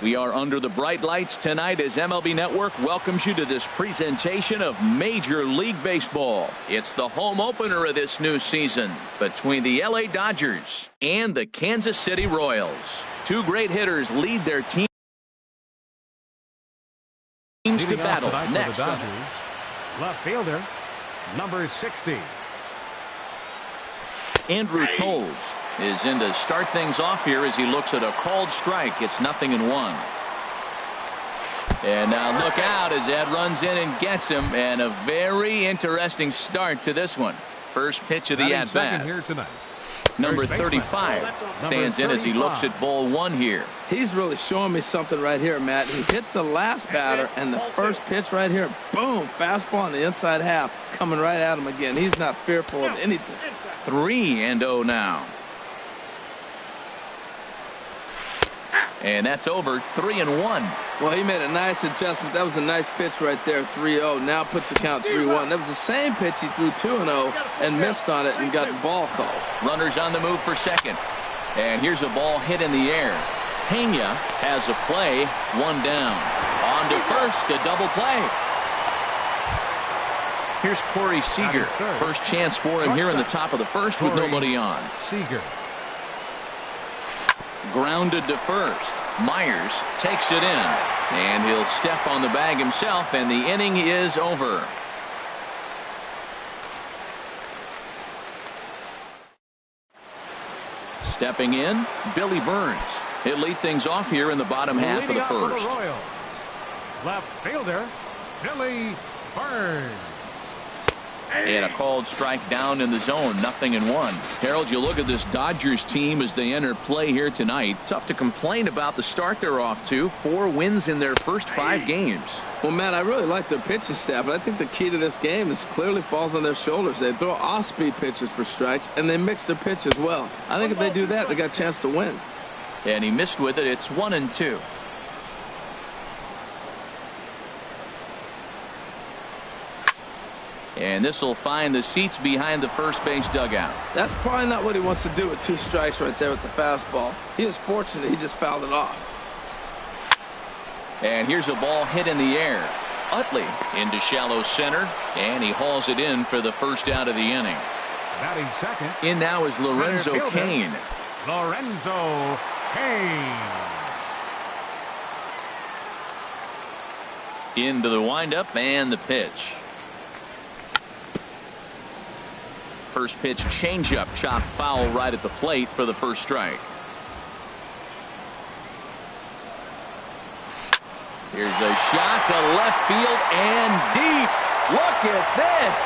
We are under the bright lights tonight as MLB Network welcomes you to this presentation of Major League Baseball. It's the home opener of this new season between the LA Dodgers and the Kansas City Royals. Two great hitters lead their teams to battle. Next, left fielder, number 60. Andrew Toles is in to start things off here as he looks at a called strike. It's 0-1. And now look out as Ed runs in and gets him, and a very interesting start to this one. First pitch of the at-bat. Here tonight. Number 35 stands in as he looks at ball one here. He's really showing me something right here, Matt. He hit the last batter, and the first pitch right here, boom, fastball on the inside half, coming right at him again. He's not fearful of anything. 3-0 now. And that's over. 3-1. Well, he made a nice adjustment. That was a nice pitch right there, 3-0. Now puts the count 3-1. That was the same pitch he threw 2-0 and missed on it and got the ball called. Runners on the move for second. And here's a ball hit in the air. Pena has a play. One down. On to first, a double play. Here's Corey Seager. First chance for him here in the top of the first with nobody on. Seager. Grounded to first. Myers takes it in, and he'll step on the bag himself, and the inning is over. Stepping in, Billy Burns. He'll lead things off here in the bottom half of the first. Left fielder, Billy Burns. And a called strike down in the zone. 0-1. Harold, you look at this Dodgers team as they enter play here tonight. Tough to complain about the start they're off to. 4 wins in their first 5 games. Well, Matt, I really like their pitching staff, but I think the key to this game is clearly falls on their shoulders. They throw off-speed pitches for strikes, and they mix their pitch as well. I think if they do that, they got a chance to win. And he missed with it. It's 1-2. And this will find the seats behind the first base dugout. That's probably not what he wants to do with 2 strikes right there with the fastball. He is fortunate he just fouled it off. And here's a ball hit in the air. Utley into shallow center, and he hauls it in for the first out of the inning. Batting second. In now is Lorenzo Cain. Lorenzo Cain. Into the windup and the pitch. First pitch changeup, chopped foul right at the plate for the first strike. Here's a shot to left field and deep. Look at this.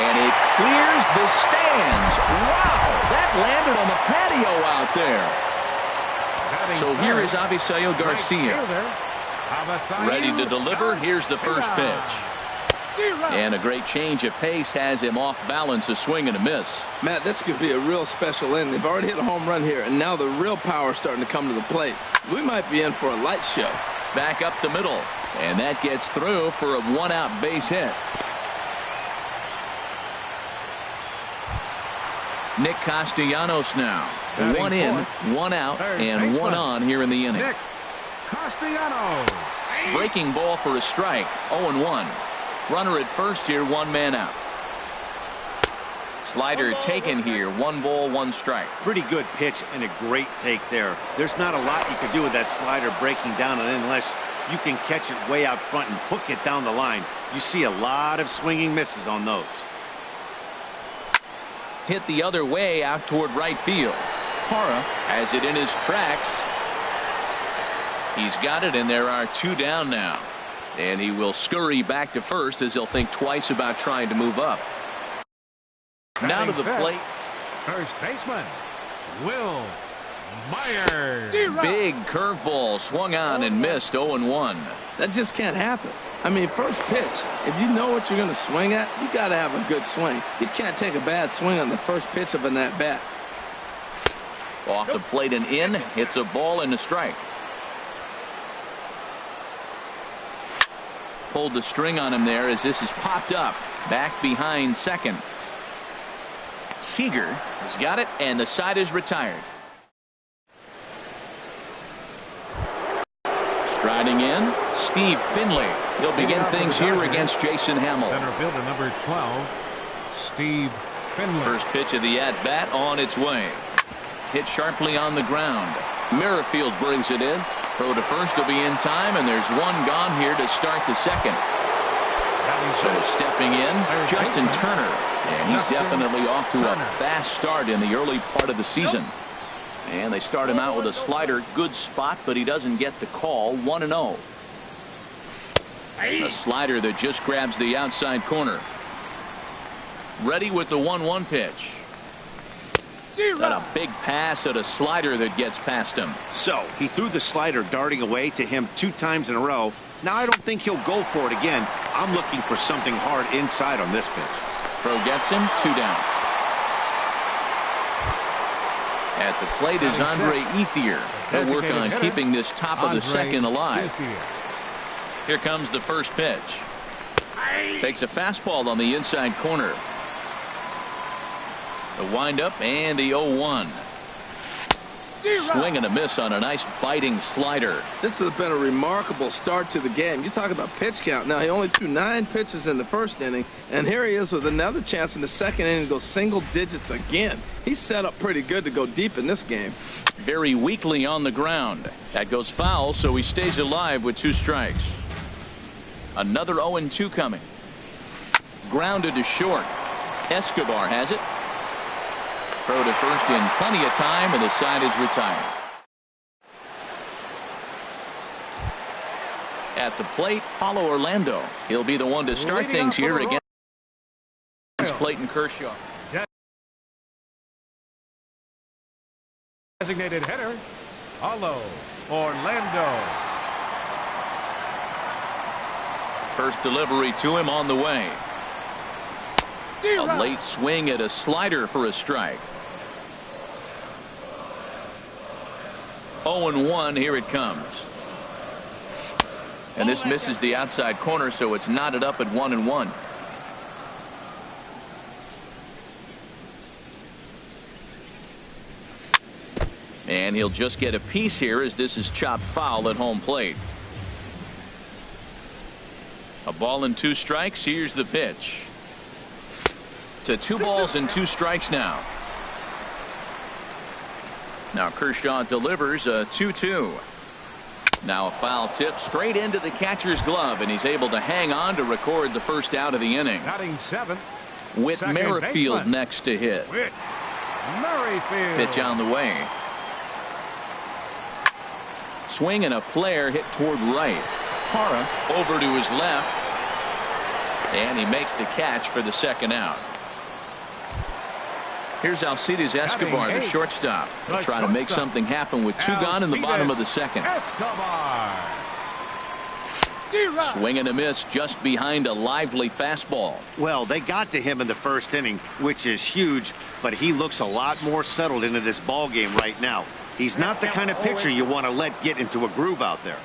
And it clears the stands. Wow, that landed on the patio out there. So here is Avisail Garcia. Ready to deliver. Here's the first pitch. And a great change of pace has him off balance, a swing and a miss. Matt, this could be a real special inning. They've already hit a home run here, and now the real power is starting to come to the plate. We might be in for a light show. Back up the middle, and that gets through for a 1-out base hit. Nick Castellanos now. 1 in, 1 out, and 1 on here in the inning. Nick Castellanos. Breaking ball for a strike. 0-1. Runner at first here, 1 man out. Slider taken here, 1 ball, 1 strike. Pretty good pitch and a great take there. There's not a lot you can do with that slider breaking down, and unless you can catch it way out front and hook it down the line, you see a lot of swinging misses on those. Hit the other way out toward right field. Parra has it in his tracks. He's got it, and there are 2 down now. And he will scurry back to first as he'll think twice about trying to move up. Now to the plate. First baseman, Will Myers. Big curveball swung on and missed. 0-1. That just can't happen. I mean, first pitch, if you know what you're going to swing at, you got to have a good swing. You can't take a bad swing on the first pitch of an at-bat. Off the plate and in. Hits a ball and a strike. Pulled the string on him there as this is popped up. Back behind second. Seager has got it, and the side is retired. Striding in, Steve Finley. He'll begin things here against Jason Hamill. Center fielder number 12, Steve Finley. First pitch of the at-bat on its way. Hit sharply on the ground. Merrifield brings it in. Throw to first will be in time, and there's one gone here to start the second. So stepping in, Justin Turner. And he's definitely off to a fast start in the early part of the season. And they start him out with a slider. Good spot, but he doesn't get the call. 1-0. A slider that just grabs the outside corner. Ready with the 1-1 pitch. Got a big pass at a slider that gets past him. So he threw the slider darting away to him 2 times in a row. Now I don't think he'll go for it again. I'm looking for something hard inside on this pitch. Throw gets him, 2 down. At the plate is Andre Ethier. He'll work on keeping this top of the second alive. Here comes the first pitch. Takes a fastball on the inside corner. The windup and the 0-1. Swing and a miss on a nice biting slider. This has been a remarkable start to the game. You talk about pitch count. Now, he only threw 9 pitches in the first inning, and here he is with another chance in the second inning to go single digits again. He's set up pretty good to go deep in this game. Very weakly on the ground. That goes foul, so he stays alive with 2 strikes. Another 0-2 coming. Grounded to short. Escobar has it. Throw to first in plenty of time, and the side is retired. At the plate, Paulo Orlando. He'll be the one to start things here against Clayton Kershaw. Designated hitter, Paulo Orlando. First delivery to him on the way. A late swing at a slider for a strike. 0-1, here it comes. And this misses the outside corner, so it's knotted up at 1-1. And he'll just get a piece here as this is chopped foul at home plate. A ball and 2 strikes. Here's the pitch. To 2 balls and 2 strikes now. Now Kershaw delivers a 2-2. Now a foul tip straight into the catcher's glove, and he's able to hang on to record the first out of the inning. Batting 7th. With Merrifield next to hit. Merrifield. Pitch on the way. Swing and a flare hit toward right. Parra over to his left. And he makes the catch for the second out. Here's Alcides Escobar, the shortstop. He'll try to make something happen with 2 gone in the bottom of the second. Escobar. Swing and a miss just behind a lively fastball. Well, they got to him in the first inning, which is huge, but he looks a lot more settled into this ball game right now. He's not the kind of pitcher you want to let get into a groove out there.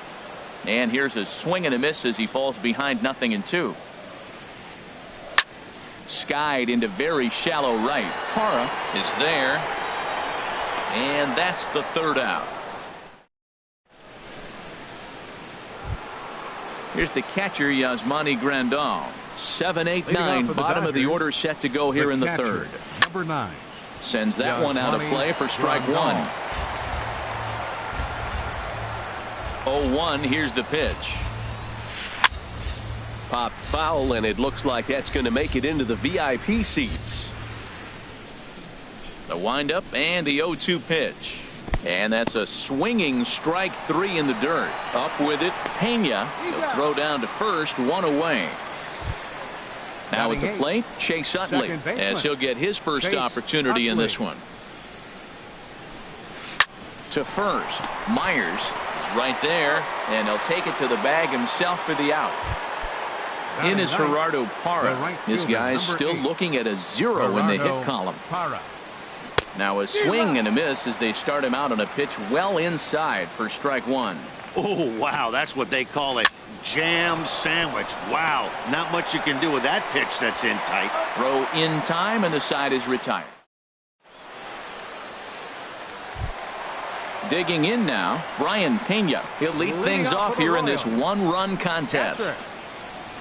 And here's a swing and a miss as he falls behind 0-2. Skied into very shallow right. Parra is there. And that's the 3rd out. Here's the catcher, Yasmani Grandal. 7, 8, 9. Bottom of the order set to go here in the 3rd. Number 9. Sends that one out of play for strike 1. 0-1. Here's the pitch. Popped foul, and it looks like that's going to make it into the VIP seats. The windup and the 0-2 pitch. And that's a swinging strike 3 in the dirt. Up with it, Pena. He'll throw down to first, 1 away. Now at the plate, Chase Utley, as he'll get his first opportunity in this one. To first, Myers is right there, and he'll take it to the bag himself for the out. In is Gerardo Parra. This guy's still looking at a 0 in the hit column. Now a swing and a miss as they start him out on a pitch well inside for strike 1. Oh, wow, that's what they call a jam sandwich. Wow, not much you can do with that pitch that's in tight. Throw in time, and the side is retired. Digging in now, Brian Pena. He'll lead things off here in this one-run contest.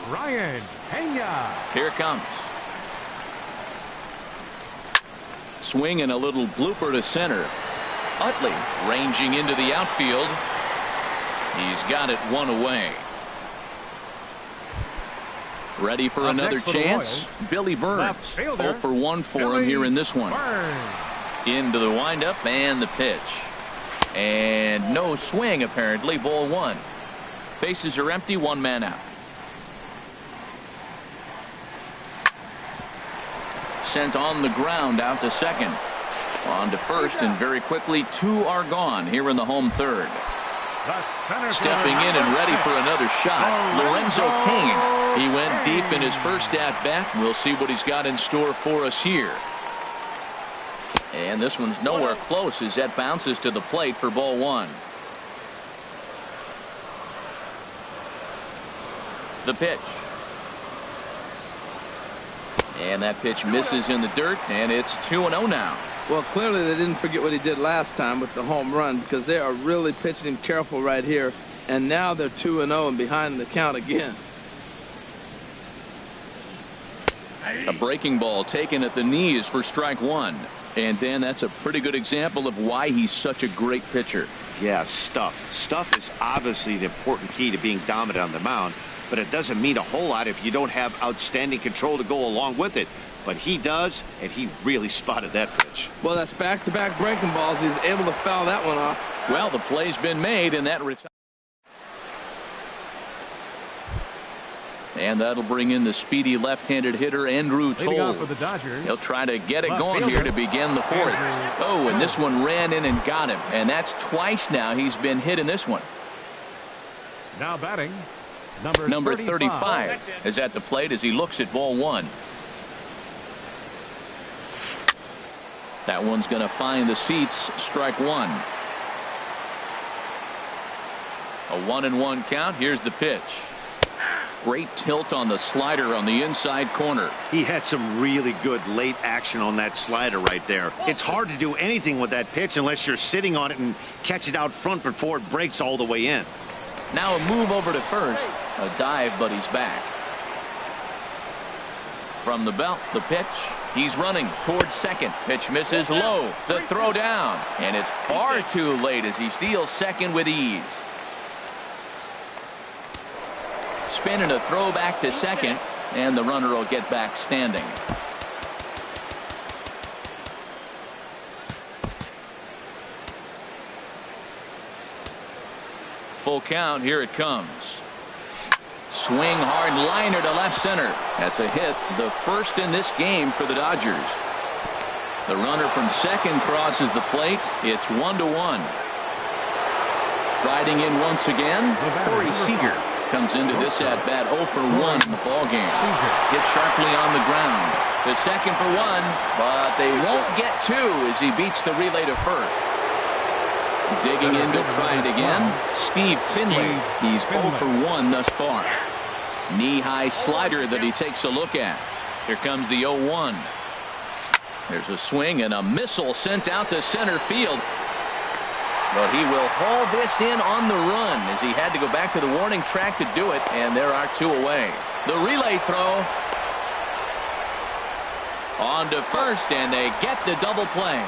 Brian Pena. Here it comes. Swing and a little blooper to center. Utley ranging into the outfield. He's got it one away. Ready for another chance. Billy Burns. 0 for 1 for him here in this one. Into the windup and the pitch. And no swing apparently. Ball 1. Bases are empty. 1 man out. Sent on the ground out to second. On to first, and very quickly 2 are gone here in the home third. Stepping in and ready for another shot, Lorenzo Cain. He went deep in his first at bat. We'll see what he's got in store for us here. And this one's nowhere close as that bounces to the plate for ball 1. The pitch. And that pitch misses in the dirt, and it's 2-0 now. Well, clearly they didn't forget what he did last time with the home run, because they are really pitching him careful right here. And now they're 2-0 and behind the count again. A breaking ball taken at the knees for strike 1. And Dan, that's a pretty good example of why he's such a great pitcher. Yeah, stuff. Stuff is obviously the important key to being dominant on the mound, but it doesn't mean a whole lot if you don't have outstanding control to go along with it. But he does, and he really spotted that pitch. Well, that's back-to-back breaking balls. He's able to foul that one off. Well, the play's been made, and that and that'll bring in the speedy left-handed hitter Andrew Toll. He'll try to get it going here to begin the 4th. Oh, and this one ran in and got him, and that's twice now he's been hit in this one. Now batting, number 35 is at the plate as he looks at ball 1. That one's going to find the seats. Strike 1. A 1-1 count. Here's the pitch. Great tilt on the slider on the inside corner. He had some really good late action on that slider right there. It's hard to do anything with that pitch unless you're sitting on it and catch it out front before it breaks all the way in. Now a move over to first. A dive, but he's back. From the belt, the pitch. He's running towards second. Pitch misses low. The throw down. And it's far too late as he steals second with ease. Spin and a throw back to second. And the runner will get back standing. Full count. Here it comes. Swing hard liner to left center. That's a hit, the first in this game for the Dodgers. The runner from second crosses the plate. It's 1-1. Riding in once again, Corey Seager comes into this at bat 0 for 1 in the ball game. Hit sharply on the ground. The second for 1, but they won't get 2 as he beats the relay to first. Digging in to try it again, Steve Finley. He's 0 for 1 thus far. Knee-high slider that he takes a look at. Here comes the 0-1. There's a swing and a missile sent out to center field. But he will haul this in on the run as he had to go back to the warning track to do it, and there are 2 away. The relay throw. On to first, and they get the double play.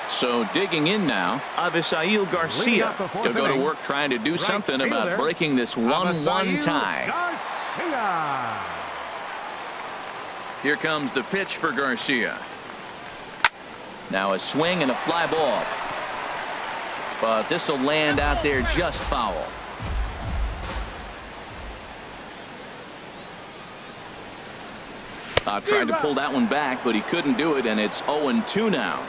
So digging in now, Avisail Garcia. He'll go to work trying to do something about breaking this 1-1 tie. Here comes the pitch for Garcia. Now a swing and a fly ball. But this will land out there just foul. Tried to pull that one back, but he couldn't do it, and it's 0-2 now.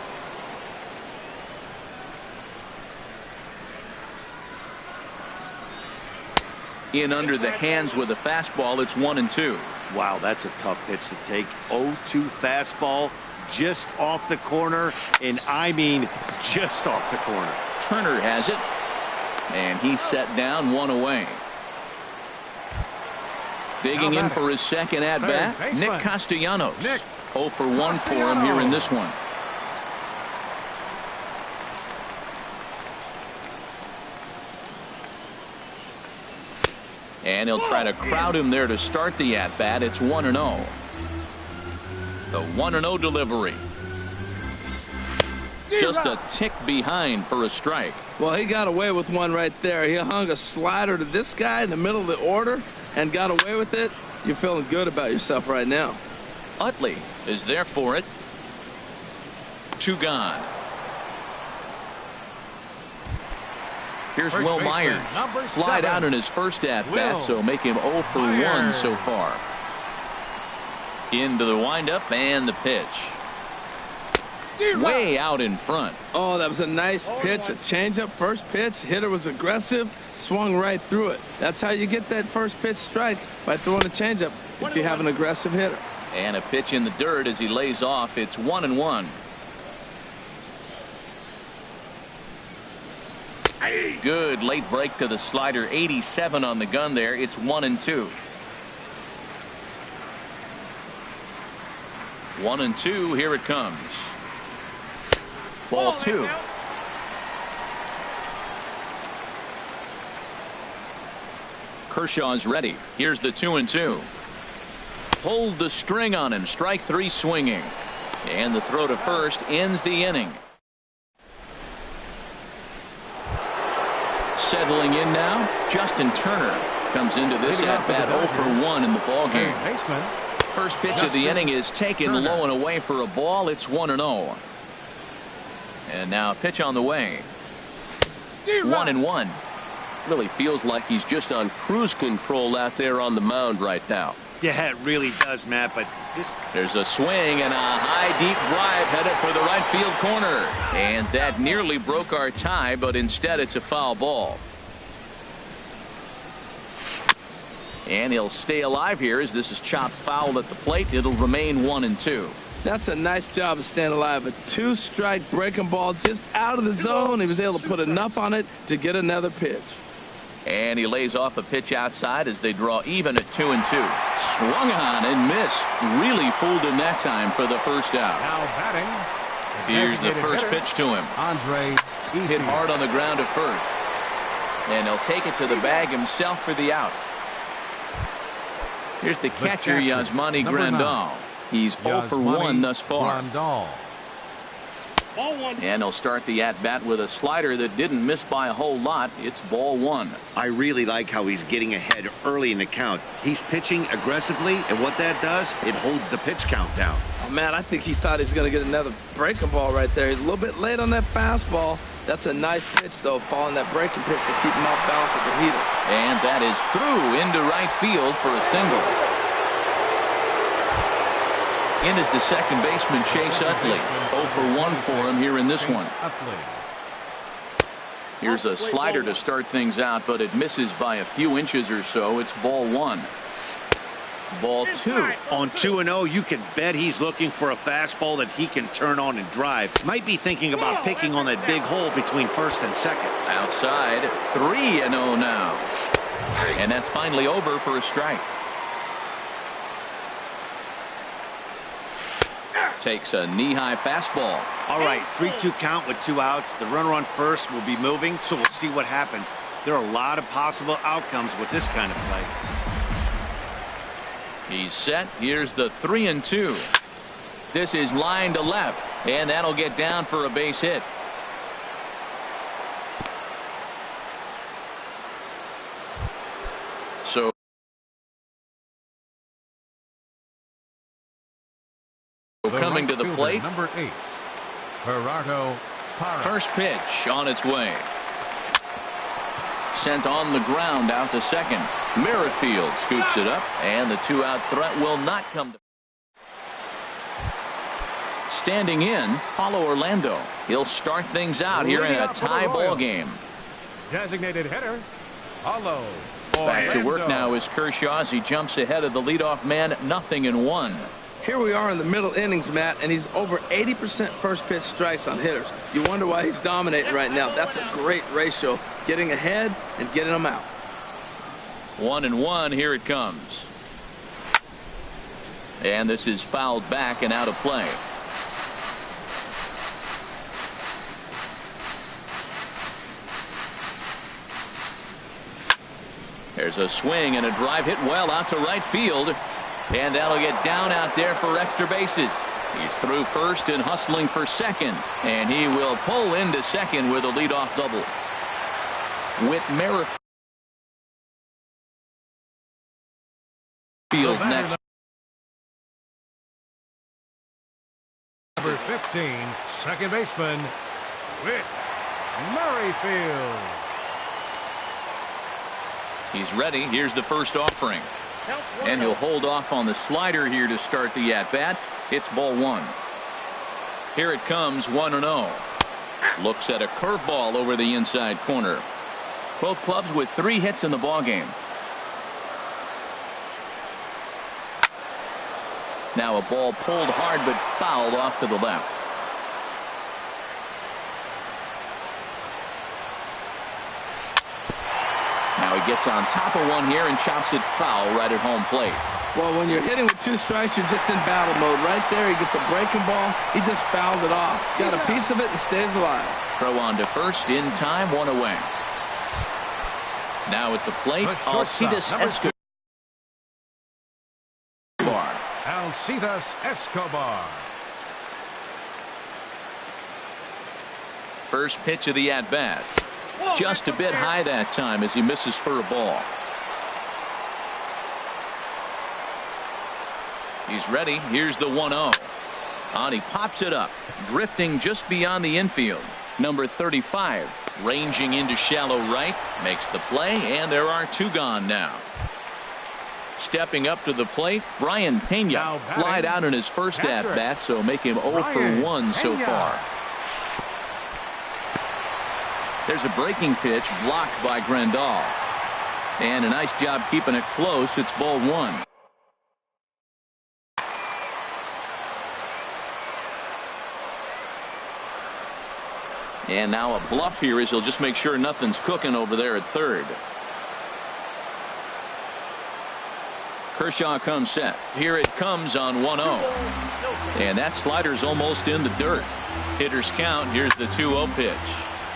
In under the hands with a fastball. It's 1-2. Wow, that's a tough pitch to take. 0-2 fastball just off the corner, and I mean just off the corner. Turner has it, and he's set down 1 away. Digging in for his second at bat, Nick Castellanos. 0 for 1 for him here in this one. And he'll try to crowd him there to start the at-bat. It's 1-0. The 1-0 delivery. Just a tick behind for a strike. Well, he got away with one right there. He hung a slider to this guy in the middle of the order and got away with it. You're feeling good about yourself right now. Utley is there for it. 2 gone. Here's Will Myers. Flied out in his first at-bat, so make him 0 for 1 so far. Into the windup and the pitch. Way out in front. Oh, that was a nice pitch, a changeup, first pitch. Hitter was aggressive, swung right through it. That's how you get that first pitch strike, by throwing a changeup if you have an aggressive hitter. And a pitch in the dirt as he lays off. It's 1-1. Good late break to the slider. 87 on the gun there. It's 1-2. 1-2. Here it comes. Ball 2. Kershaw's ready. Here's the 2-2. Pulled the string on him. Strike 3 swinging. And the throw to first ends the inning. Settling in now, Justin Turner comes into this at-bat 0 for 1 in the ballgame. First pitch of the inning is taken low and away for a ball. It's 1-0. And now a pitch on the way. 1-1. Really feels like he's just on cruise control out there on the mound right now. Yeah, it really does, Matt, but there's a swing and a high deep drive headed for the right field corner. And that nearly broke our tie, but instead it's a foul ball. And he'll stay alive here as this is chopped foul at the plate. It'll remain 1-2. That's a nice job of staying alive. A 2-strike breaking ball just out of the zone. He was able to put enough on it to get another pitch. And he lays off a pitch outside as they draw even at 2-2. Swung on and missed. Really fooled him that time for the first out. Now batting. Here's the first pitch to him. Hit hard on the ground at first. And he'll take it to the bag himself for the out. Here's the catcher, Yasmani Grandal. He's 0 for 1 thus far. And he'll start the at-bat with a slider that didn't miss by a whole lot. It's ball 1. I really like how he's getting ahead early in the count. He's pitching aggressively, and what that does, it holds the pitch count down. Oh, man, I think he thought he was going to get another breaking ball right there. He's a little bit late on that fastball. That's a nice pitch, though, following that breaking pitch to keep him off balance with the heater. And that is through into right field for a single. In is the second baseman, Chase Utley. 0 for 1 for him here in this one. Here's a slider to start things out, but it misses by a few inches or so. It's ball 1. Ball 2. On 2-0, you can bet he's looking for a fastball that he can turn on and drive. Might be thinking about picking on that big hole between first and second. Outside, 3-0 now. And that's finally over for a strike. Takes a knee-high fastball. All right, 3-2 count with 2 outs. The runner on first will be moving, so we'll see what happens. There are a lot of possible outcomes with this kind of play. He's set. Here's the 3-2. This is line to left, and that'll get down for a base hit. So coming to the plate, number 8, Gerardo Parra. First pitch on its way. Sent on the ground out to second. Merrifield scoops it up, and the 2-out threat will not come to. Standing in, Paulo Orlando. He'll start things out here in a tie ball game. Designated hitter, Paulo. Back to work now is Kershaw as he jumps ahead of the leadoff man. 0-1. Here we are in the middle innings, Matt, and he's over 80% first pitch strikes on hitters. You wonder why he's dominating right now. That's a great ratio, getting ahead and getting them out. 1-1. Here it comes. And this is fouled back and out of play. There's a swing and a drive hit well out to right field. And that'll get down out there for extra bases. He's through first and hustling for second. And he will pull into second with a leadoff double. With Merrifield next. Number 15, second baseman, Whit Merrifield. He's ready. Here's the first offering. And he'll hold off on the slider here to start the at-bat. It's ball one. Here it comes, 1-0. Looks at a curveball over the inside corner. Both clubs with 3 hits in the ballgame. Now a ball pulled hard but fouled off to the left. Now he gets on top of one here and chops it foul right at home plate. Well, when you're hitting with 2 strikes, you're just in battle mode. Right there, he gets a breaking ball. He just fouled it off. Got a piece of it and stays alive. Throw on to first in time, 1 away. Now at the plate, Alcides Escobar. Alcides Escobar. First pitch of the at-bat. Just a bit high that time as he misses for a ball. He's ready. Here's the 1-0. And he pops it up, drifting just beyond the infield. Number 35, ranging into shallow right, makes the play, and there are 2 gone now. Stepping up to the plate, Brian Pena flied out in his first at-bat, so make him 0 for 1 so far. There's a breaking pitch blocked by Grandal. And a nice job keeping it close. It's ball 1. And now a bluff here as he'll just make sure nothing's cooking over there at third. Kershaw comes set. Here it comes on 1-0. And that slider's almost in the dirt. Hitters count. Here's the 2-0 pitch.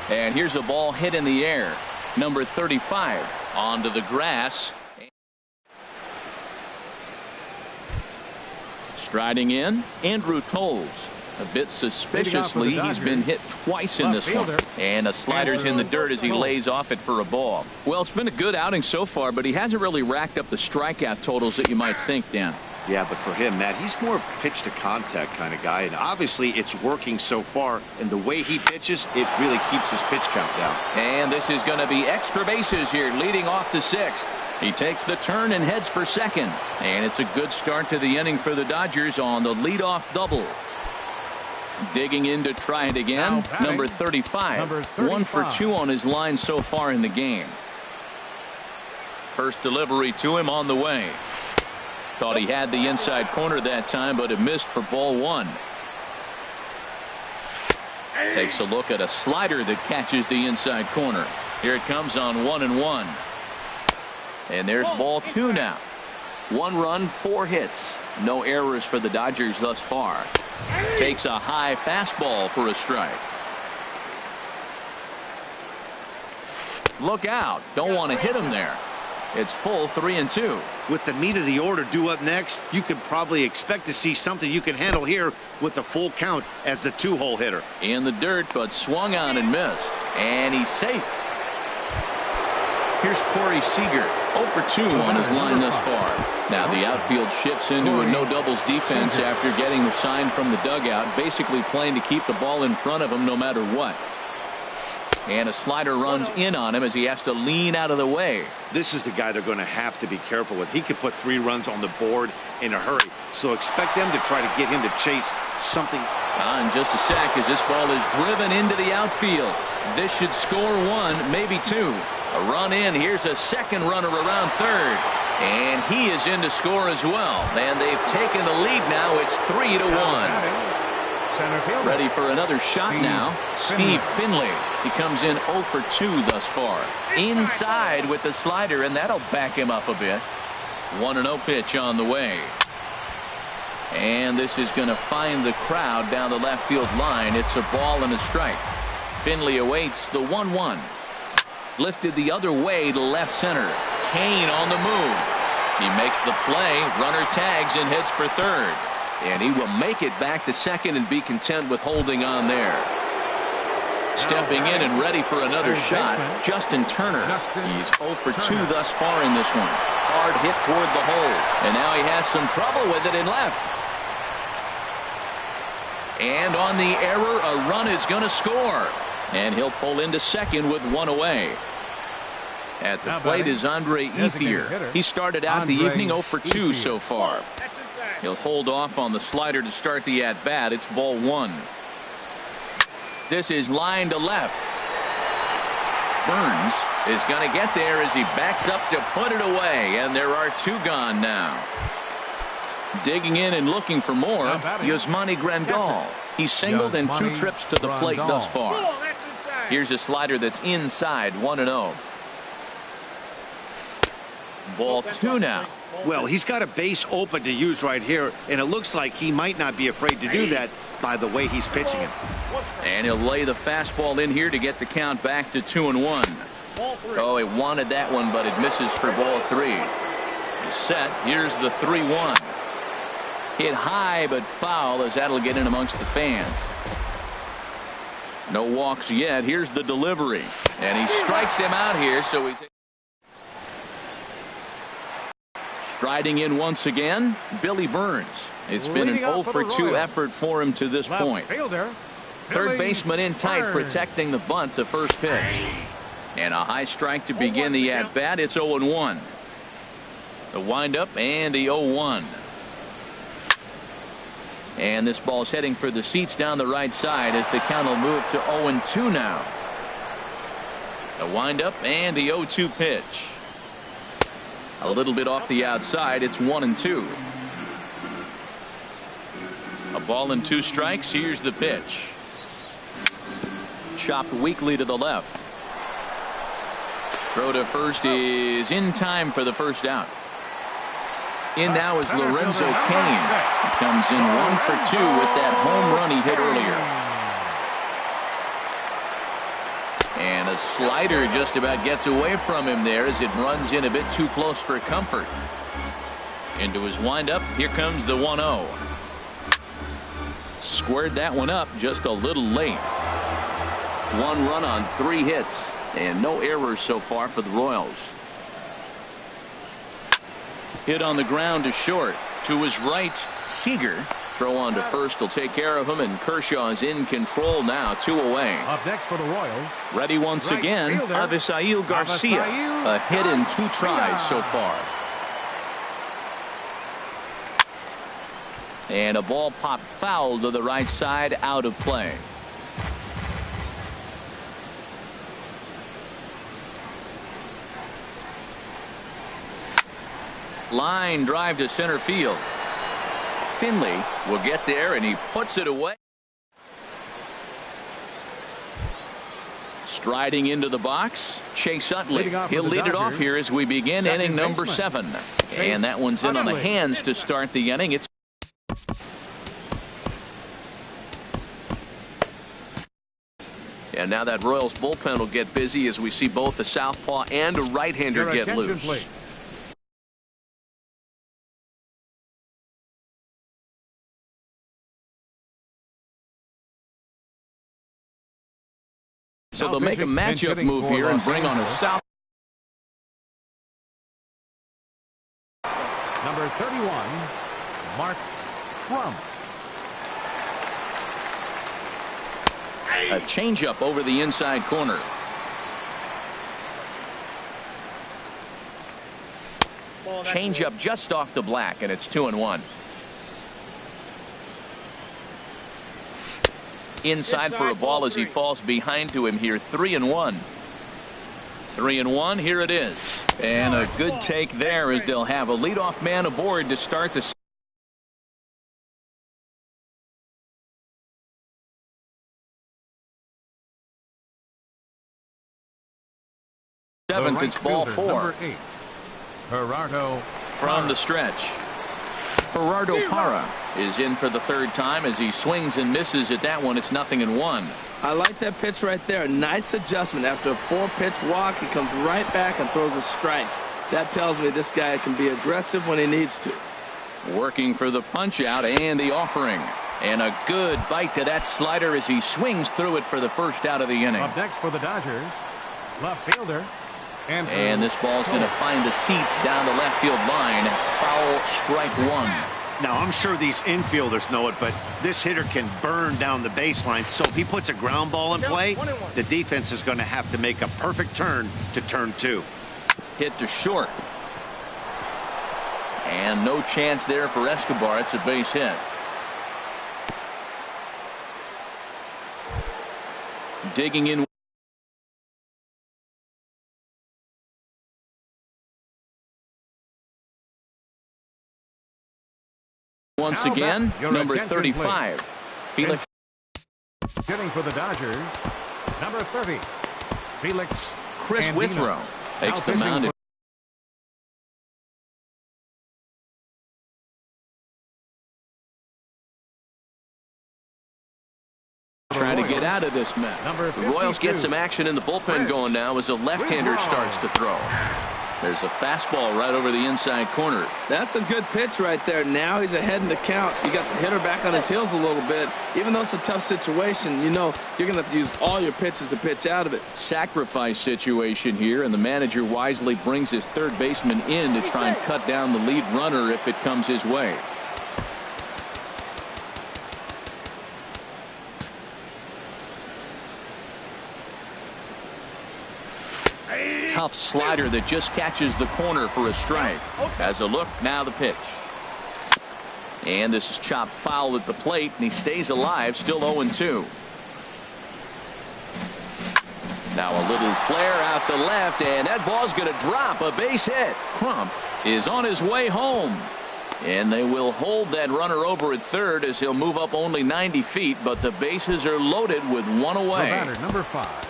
And here's a ball hit in the air. Number 35 onto the grass. Striding in, Andrew Toles. A bit suspiciously, he's been hit twice in this one. And a slider's in the dirt as he lays off it for a ball. Well, it's been a good outing so far, but he hasn't really racked up the strikeout totals that you might think, Dan. Yeah, but for him, Matt, he's more of a pitch to contact kind of guy, and obviously it's working so far, and the way he pitches, it really keeps his pitch count down. And this is going to be extra bases here, leading off the 6th. He takes the turn and heads for second, and it's a good start to the inning for the Dodgers on the leadoff double. Digging in to try it again, number 35. 1 for 2 on his line so far in the game. First delivery to him on the way. Thought he had the inside corner that time, but it missed for ball 1. Takes a look at a slider that catches the inside corner. Here it comes on 1-1. And there's ball 2 now. 1 run, 4 hits. No errors for the Dodgers thus far. Takes a high fastball for a strike. Look out. Don't want to hit him there. It's full 3-2. With the meat of the order due up next, you could probably expect to see something you can handle here with the full count as the 2-hole hitter. In the dirt, but swung on and missed. And he's safe. Here's Corey Seager, 0 for 2 on his line thus far. Now the outfield shifts into a no-doubles defense after getting the sign from the dugout, basically playing to keep the ball in front of him no matter what. And a slider runs in on him as he has to lean out of the way. This is the guy they're going to have to be careful with. He could put 3 runs on the board in a hurry. So expect them to try to get him to chase something. In just a sec as this ball is driven into the outfield. This should score 1, maybe 2. A run in. Here's a second runner around third. And he is in to score as well. And they've taken the lead now. It's 3-1. Ready for another shot now. Steve Finley. He comes in 0 for 2 thus far. Inside with the slider, and that'll back him up a bit. 1-0 pitch on the way. And this is going to find the crowd down the left field line. It's a ball and a strike. Finley awaits the 1-1. Lifted the other way to left center. Kane on the move. He makes the play, runner tags and heads for third. And he will make it back to second and be content with holding on there. Stepping in and ready for another shot, Justin Turner. He's 0 for 2 thus far in this one. Hard hit toward the hole. And now he has some trouble with it in left. And on the error, a run is going to score. And he'll pull into second with one away. At the plate is Andre Ethier. He started out the evening 0 for 2 so far. He'll hold off on the slider to start the at-bat. It's ball 1. This is line to left. Burns is going to get there as he backs up to put it away. And there are 2 gone now. Digging in and looking for more, Yasmani Grandal. He's singled in 2 trips to the plate thus far. Here's a slider that's inside, 1-0. Ball 2 now. Well, he's got a base open to use right here, and it looks like he might not be afraid to do that by the way he's pitching it. And he'll lay the fastball in here to get the count back to 2-1. Oh, he wanted that one, but it misses for ball 3. He's set. Here's the 3-1. Hit high but foul as that'll get in amongst the fans. No walks yet. Here's the delivery. And he strikes him out here, so he's striding in once again, Billy Burns. It's been an 0 for 2 effort for him to this point. Third baseman in tight, protecting the bunt, the first pitch. And a high strike to begin the at-bat. It's 0-1. The windup and the 0-1. And this ball's heading for the seats down the right side as the count will move to 0-2 now. The windup and the 0-2 pitch. A little bit off the outside. It's 1-2. A ball and 2 strikes. Here's the pitch. Chopped weakly to the left. Throw to first is in time for the first out. In now is Lorenzo Kane. He comes in 1 for 2 with that home run he hit earlier. And a slider just about gets away from him there as it runs in a bit too close for comfort. Into his windup. Here comes the 1-0. Squared that one up just a little late. 1 run on 3 hits and no errors so far for the Royals. Hit on the ground to short. To his right, Seager. Throw on to first will take care of him, and Kershaw is in control now, 2 away. Up next for the Royals. Ready once again, Avisail Garcia. A hit in 2 tries so far. And a ball popped foul to the right side, out of play. Line drive to center field. Finley will get there, and he puts it away. Striding into the box, Chase Utley. He'll lead it off here as we begin inning number 7. And that one's in on the hands to start the inning. It's and now that Royals bullpen will get busy as we see both a southpaw and a right-hander get loose. Please. So they'll make a matchup move here and bring on a south. Number 31, Mark Crump. A changeup over the inside corner. Changeup just off the black, and it's 2-1. Inside for a ball as he falls behind to him here. 3-1. 3-1. Here it is. And a good take there as they'll have a leadoff man aboard to start the seventh. It's ball 4. Number 8, Gerardo from the stretch. Gerardo Parra is in for the 3rd time as he swings and misses at that one. It's 0-1. I like that pitch right there. Nice adjustment. After a 4-pitch walk, he comes right back and throws a strike. That tells me this guy can be aggressive when he needs to. Working for the punch out and the offering. And a good bite to that slider as he swings through it for the first out of the inning. Up next for the Dodgers, left fielder. And this ball's going to find the seats down the left field line. Foul, strike one. Now, I'm sure these infielders know it, but this hitter can burn down the baseline. So if he puts a ground ball in play, the defense is going to have to make a perfect turn to turn two. Hit to short. And no chance there for Escobar. It's a base hit. Digging in. Once again, number 35, Felix. Hitting for the Dodgers, number 30, Felix. Chris Withrow takes the mound. Trying to get out of this mess. The Royals get some action in the bullpen going now as a left-hander starts to throw. There's a fastball right over the inside corner. That's a good pitch right there. Now he's ahead in the count. You got the hitter back on his heels a little bit. Even though it's a tough situation, you know you're going to have to use all your pitches to pitch out of it. Sacrifice situation here, and the manager wisely brings his third baseman in to try and cut down the lead runner if it comes his way. Tough slider that just catches the corner for a strike. Has a look, now the pitch. And this is chopped foul at the plate, and he stays alive, still 0-2. Now a little flare out to left, and that ball's going to drop. A base hit. Crump is on his way home. And they will hold that runner over at third as he'll move up only 90 feet, but the bases are loaded with one away. Batter, number 5.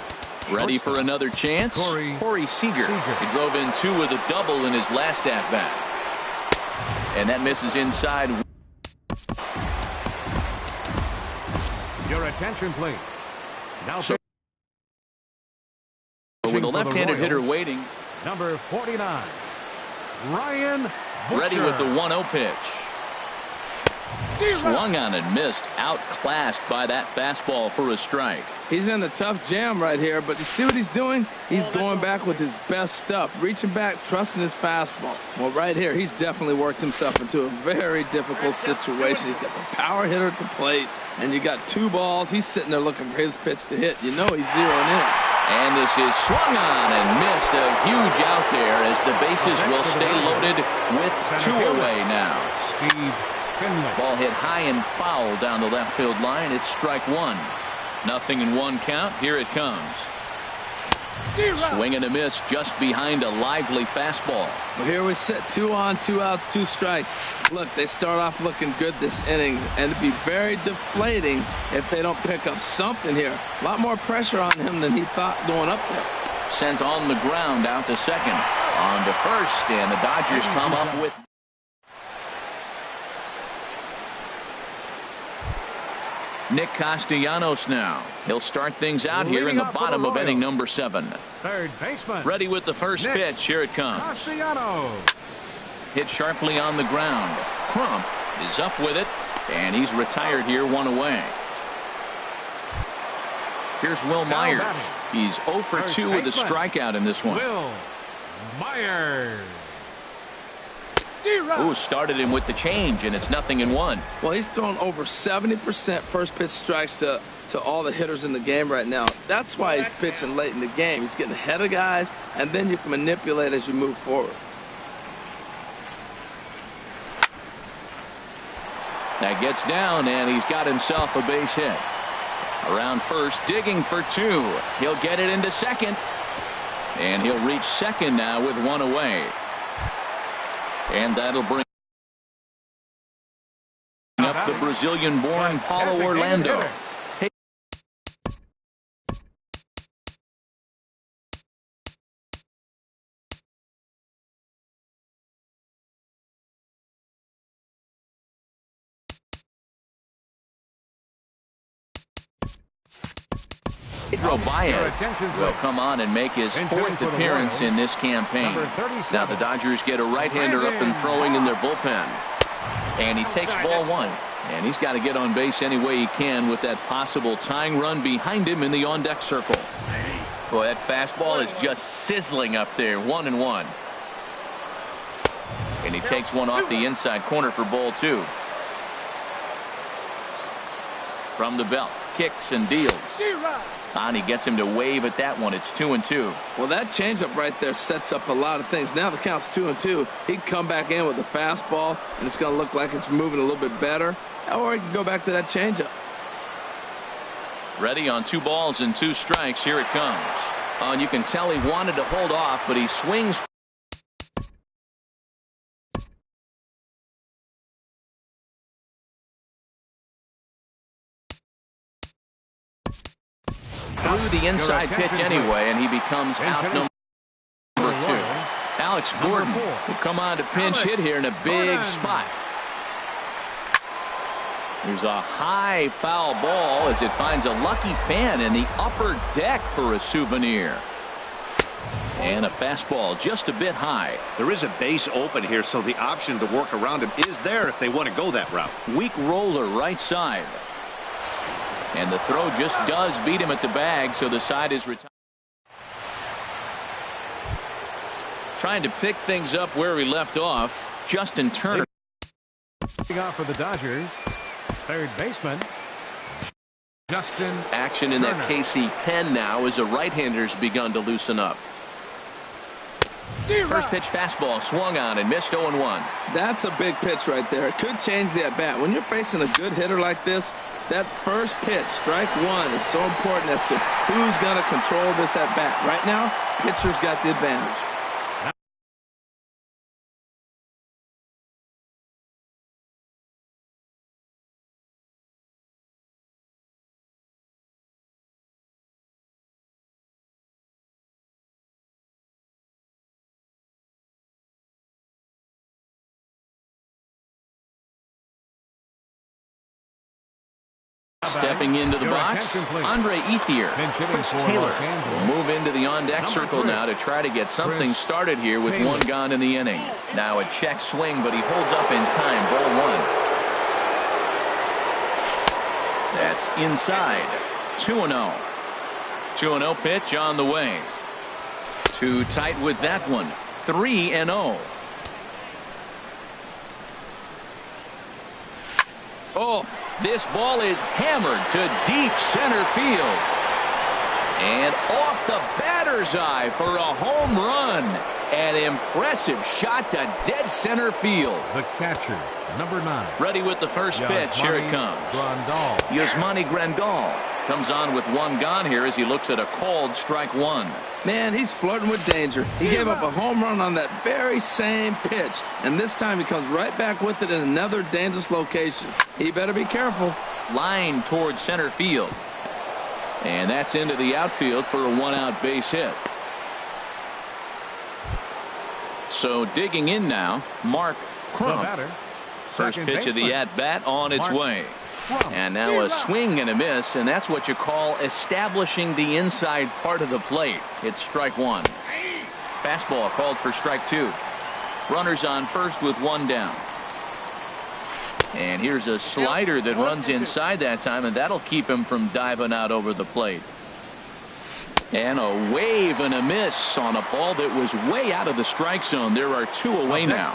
Ready for another chance? Corey Seager. He drove in 2 with a double in his last at-bat. And that misses inside. Your attention, please. Now with a left-handed hitter waiting. Number 49, Ryan Butcher. Ready with the 1-0 pitch. Swung on and missed. Outclassed by that fastball for a strike. He's in a tough jam right here, but you see what he's doing? He's going back with his best stuff. Reaching back, trusting his fastball. Well, right here, he's definitely worked himself into a very difficult situation. He's got the power hitter at the plate, and you got 2 balls. He's sitting there looking for his pitch to hit. You know he's zeroing in. And this is swung on and missed. A huge out there as the bases will stay loaded with 2 away now. Steve Finley. Ball hit high and foul down the left field line. It's strike 1. 0-1 count. Here it comes. Swing and a miss just behind a lively fastball. Well, here we sit, 2 on, 2 outs, 2 strikes. Look, they start off looking good this inning, and it'd be very deflating if they don't pick up something here. A lot more pressure on him than he thought going up there. Sent on the ground out to second. On to first, and the Dodgers come up with. Nick Castellanos now. He'll start things out here in the bottom of inning number 7. Third baseman. Ready with the first pitch. Here it comes. Castellanos. Hit sharply on the ground. Crump is up with it, and he's retired here, 1 away. Here's Will Myers. He's 0 for 2 with a strikeout in this one. Will Myers. Ooh, started him with the change, and it's 0-1. Well, he's thrown over 70% first pitch strikes to all the hitters in the game right now. That's why he's pitching late in the game. He's getting ahead of guys, and then you can manipulate as you move forward. That gets down, and he's got himself a base hit. Around first, digging for 2. He'll get it into second, and he'll reach second now with 1 away. And that'll bring up the Brazilian-born Paulo Orlando. He drove by it. Will come on and make his fourth appearance in this campaign. Now the Dodgers get a right-hander up and throwing in their bullpen. And he takes ball one. And he's got to get on base any way he can with that possible tying run behind him in the on-deck circle. Boy, that fastball is just sizzling up there. 1-1. And he takes one off the inside corner for ball two. From the belt, kicks and deals. And he gets him to wave at that one. It's 2-2. Well, that changeup right there sets up a lot of things. Now the count's 2-2. He can come back in with a fastball, and it's going to look like it's moving a little bit better. Or he can go back to that changeup. Ready on 2 balls and 2 strikes. Here it comes. And you can tell he wanted to hold off, but he swings. Through the inside pitch anyway, and he becomes out number 2. Alex Gordon will come on to pinch hit here in a big spot. There's a high foul ball as it finds a lucky fan in the upper deck for a souvenir. And a fastball just a bit high. There is a base open here, so the option to work around him is there if they want to go that route. Weak roller right side. And the throw just does beat him at the bag, so the side is retired. Trying to pick things up where we left off. Justin Turner. Off for the Dodgers. Third baseman, Justin Action in Turner. that KC pen now as a right-hander's begun to loosen up. First pitch fastball swung on and missed 0-1. That's a big pitch right there. It could change the at-bat. When you're facing a good hitter like this, that first pitch, strike one, is so important as to who's going to control this at-bat. Right now, pitcher's got the advantage. Stepping into the box, Andre Ethier. Chris Taylor will move into the on-deck circle now to try to get something started here with 1 gone in the inning. Now a check swing, but he holds up in time. Ball 1. That's inside. 2-0. 2-0 pitch on the way. Too tight with that one. 3-0. Oh, this ball is hammered to deep center field. And off the batter's eye for a home run. An impressive shot to dead center field. The catcher, number 9. Ready with the first pitch. Here it comes. Yasmani Grandal comes on with 1 gone here as he looks at a called strike 1. Man, he's flirting with danger. He gave up a home run on that very same pitch, and this time he comes right back with it in another dangerous location. He better be careful. Line towards center field. And that's into the outfield for a 1-out base hit. So digging in now, Mark Crump. First pitch of the at-bat on its way. And now a swing and a miss, and that's what you call establishing the inside part of the plate. It's strike 1. Fastball called for strike 2. Runners on first with 1 down. And here's a slider that runs inside that time, and that'll keep him from diving out over the plate. And a wave and a miss on a ball that was way out of the strike zone. There are 2 away now.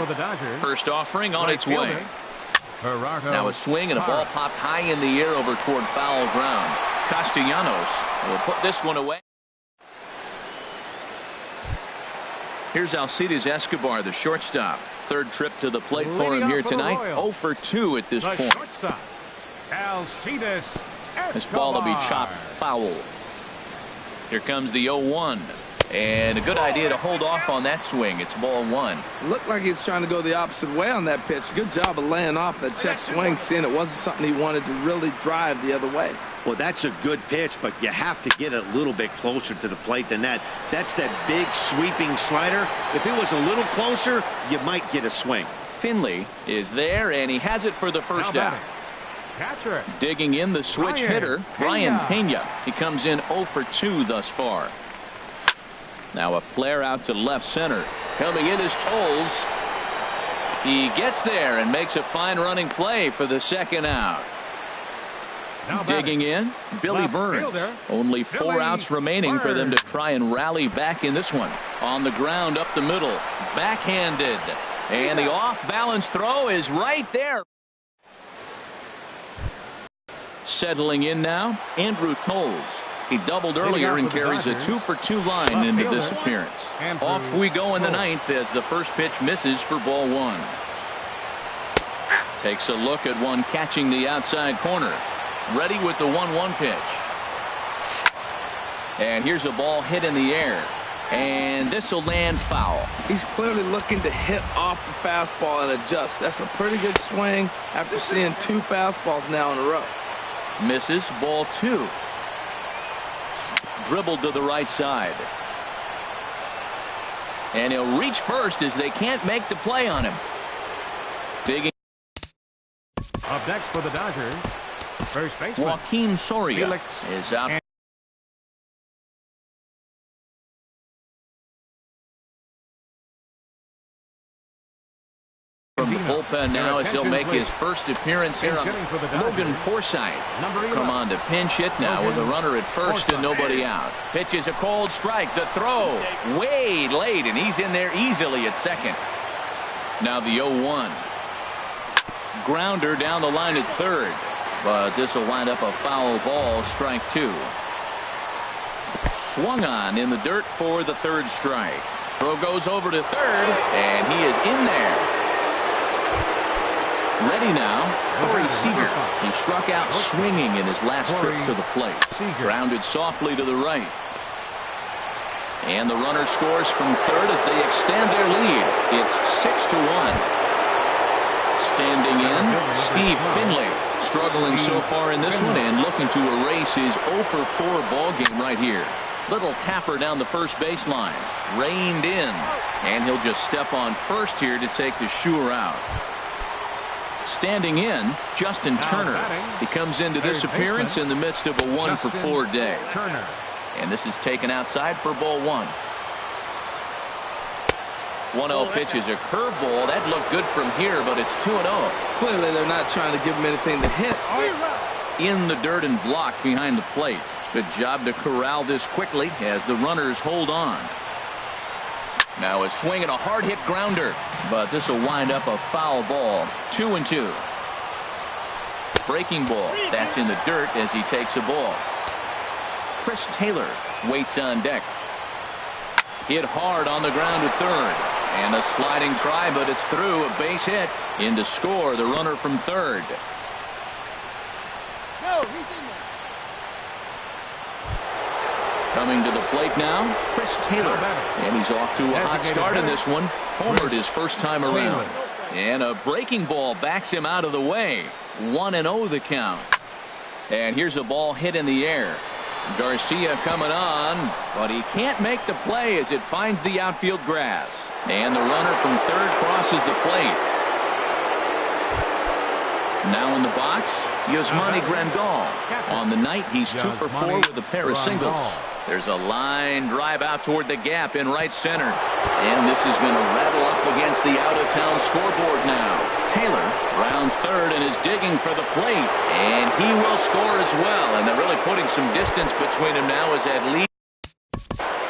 First offering on its way. Now a swing and a ball popped high in the air over toward foul ground. Castellanos will put this one away. Here's Alcides Escobar, the shortstop. Third trip to the plate for him here tonight. 0 for 2 at this point. This ball will be chopped foul. Here comes the 0-1. And a good idea to hold off on that swing. It's ball 1. Looked like he was trying to go the opposite way on that pitch. Good job of laying off that check swing, seeing it wasn't something he wanted to really drive the other way. Well, that's a good pitch, but you have to get a little bit closer to the plate than that. That's that big sweeping slider. If it was a little closer, you might get a swing. Finley is there, and he has it for the first out. catcher. Digging in, the switch hitter, Brian Pena. He comes in 0 for 2 thus far. Now a flare out to left center. Coming in is Toles. He gets there and makes a fine running play for the second out. Digging in, Billy Burns. Only 4 outs remaining for them to try and rally back in this one. On the ground up the middle, backhanded, and the off-balance throw is right there. Settling in now, Andrew Toles. He doubled earlier and carries a 2 for 2 line into this appearance. Off we go in the ninth as the first pitch misses for ball 1. Takes a look at one catching the outside corner. Ready with the 1-1 pitch. And here's a ball hit in the air. And this will land foul. He's clearly looking to hit off the fastball and adjust. That's a pretty good swing after seeing 2 fastballs now in a row. Misses, ball 2. Dribbled to the right side. And he'll reach first as they can't make the play on him. Digging. Up next for the Dodgers, first baseman Joaquin Soria Felix is out. From the bullpen now as he'll make his first appearance here on Logan Forsythe. Come on to pinch hit now with a runner at first and nobody out. Pitches a cold strike. The throw way late and he's in there easily at second. Now the 0-1. Grounder down the line at third. But this will wind up a foul ball, strike 2. Swung on in the dirt for the third strike. Throw goes over to third and he is in there. Ready now, Corey Seager. He struck out swinging in his last trip to the plate. Grounded softly to the right. And the runner scores from third as they extend their lead. It's 6-1. Standing in, Steve Finley. Struggling so far in this one and looking to erase his 0 for 4 ball game right here. Little tapper down the first baseline. Reined in. And he'll just step on first here to take the sure out. Standing in, Justin Turner. He comes into this appearance in the midst of a 1 for 4 day. And this is taken outside for ball 1. 1-0 pitch is a curveball. That looked good from here, but it's 2-0. Clearly they're not trying to give him anything to hit. In the dirt and blocked behind the plate. Good job to corral this quickly as the runners hold on. Now a swing and a hard hit grounder, but this will wind up a foul ball. 2-2. Breaking ball. That's in the dirt as he takes a ball. Chris Taylor waits on deck. Hit hard on the ground at third. And a sliding try, but it's through. A base hit. In to score the runner from third. No, he's in there. Coming to the plate now, Chris Taylor. And he's off to a hot start in this one. Homered his first time around. And a breaking ball backs him out of the way. 1-0 the count. And here's a ball hit in the air. Garcia coming on, but he can't make the play as it finds the outfield grass. And the runner from third crosses the plate. Now in the box, Yasmani Grandal. On the night, he's 2 for 4 with a pair of singles. There's a line drive out toward the gap in right center. And this is going to rattle up against the out-of-town scoreboard now. Taylor rounds third and is digging for the plate. And he will score as well. And they're really putting some distance between him now as that lead.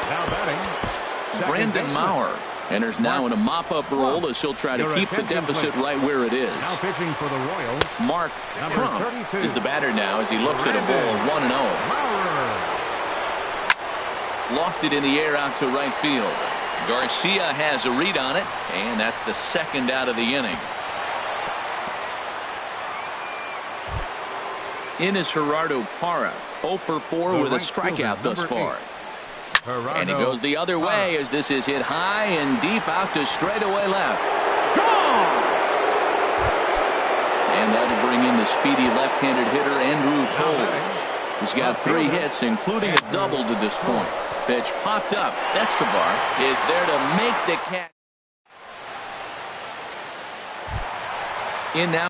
Now batting, Brandon Maurer enters now in a mop-up role as he'll try to keep the deficit right where it is. Now pitching for the Royals, Mark Crump is the batter now as he looks at a ball 1-0. Lofted in the air out to right field. Garcia has a read on it, and that's the second out of the inning. In is Gerardo Parra, 0 for 4 with a strikeout thus far. And he goes the other way as this is hit high and deep out to straightaway left. Gone! And that'll bring in the speedy left-handed hitter Andrew Toles. He's got 3 hits, including a double to this point. Pitch popped up. Escobar is there to make the catch. In now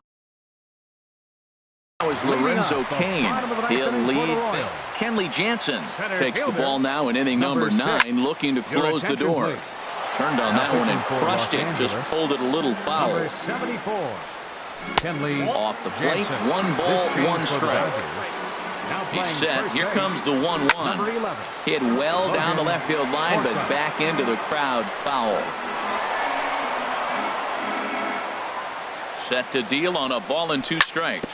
is Lorenzo Cain. He'll lead. Kenley Jansen takes the ball now in inning number 9, looking to close the door. Turned on that one and crushed it. Just pulled it a little foul. Number 74. Kenley Off the plate, 1 ball, 1 strike. He's set. Here comes the 1-1. Hit well down the left field line, but back into the crowd, foul. Set to deal on a ball and 2 strikes.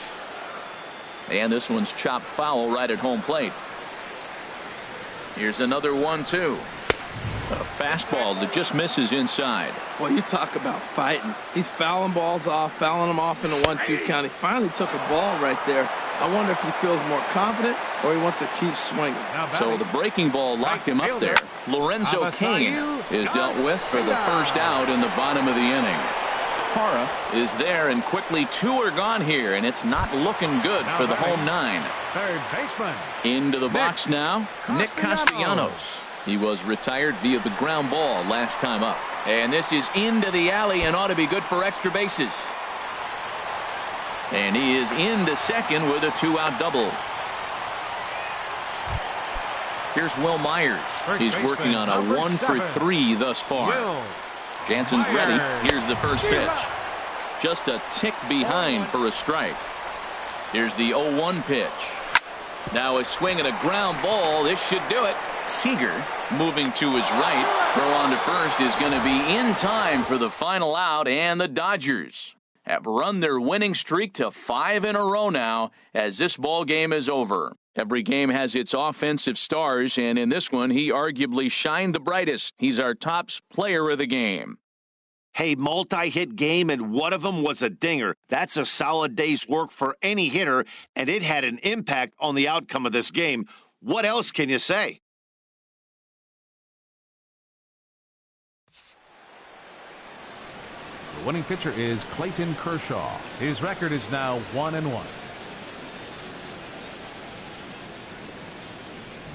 And this one's chopped foul right at home plate. Here's another 1-2. A fastball that just misses inside. Well, you talk about fighting. He's fouling balls off, fouling them off in the 1-2 count. He finally took a ball right there. I wonder if he feels more confident or he wants to keep swinging. So the breaking ball locked him up there. Lorenzo Cain is dealt with for the first out in the bottom of the inning. Hara is there, and quickly 2 are gone here, and it's not looking good for the home 9. Third baseman. Into the box now, Nick Castellanos. He was retired via the ground ball last time up. And this is into the alley and ought to be good for extra bases. And he is into second with a 2-out double. Here's Will Myers. He's working on a 1-for-3 thus far. Jansen's ready. Here's the first pitch. Just a tick behind for a strike. Here's the 0-1 pitch. Now a swing and a ground ball. This should do it. Seager moving to his right. Throw on to first is going to be in time for the final out, and the Dodgers have run their winning streak to 5 in a row now as this ball game is over. Every game has its offensive stars, and in this one, he arguably shined the brightest. He's our top player of the game. Hey, multi-hit game, and one of them was a dinger. That's a solid day's work for any hitter, and it had an impact on the outcome of this game. What else can you say? The winning pitcher is Clayton Kershaw. His record is now 1-1.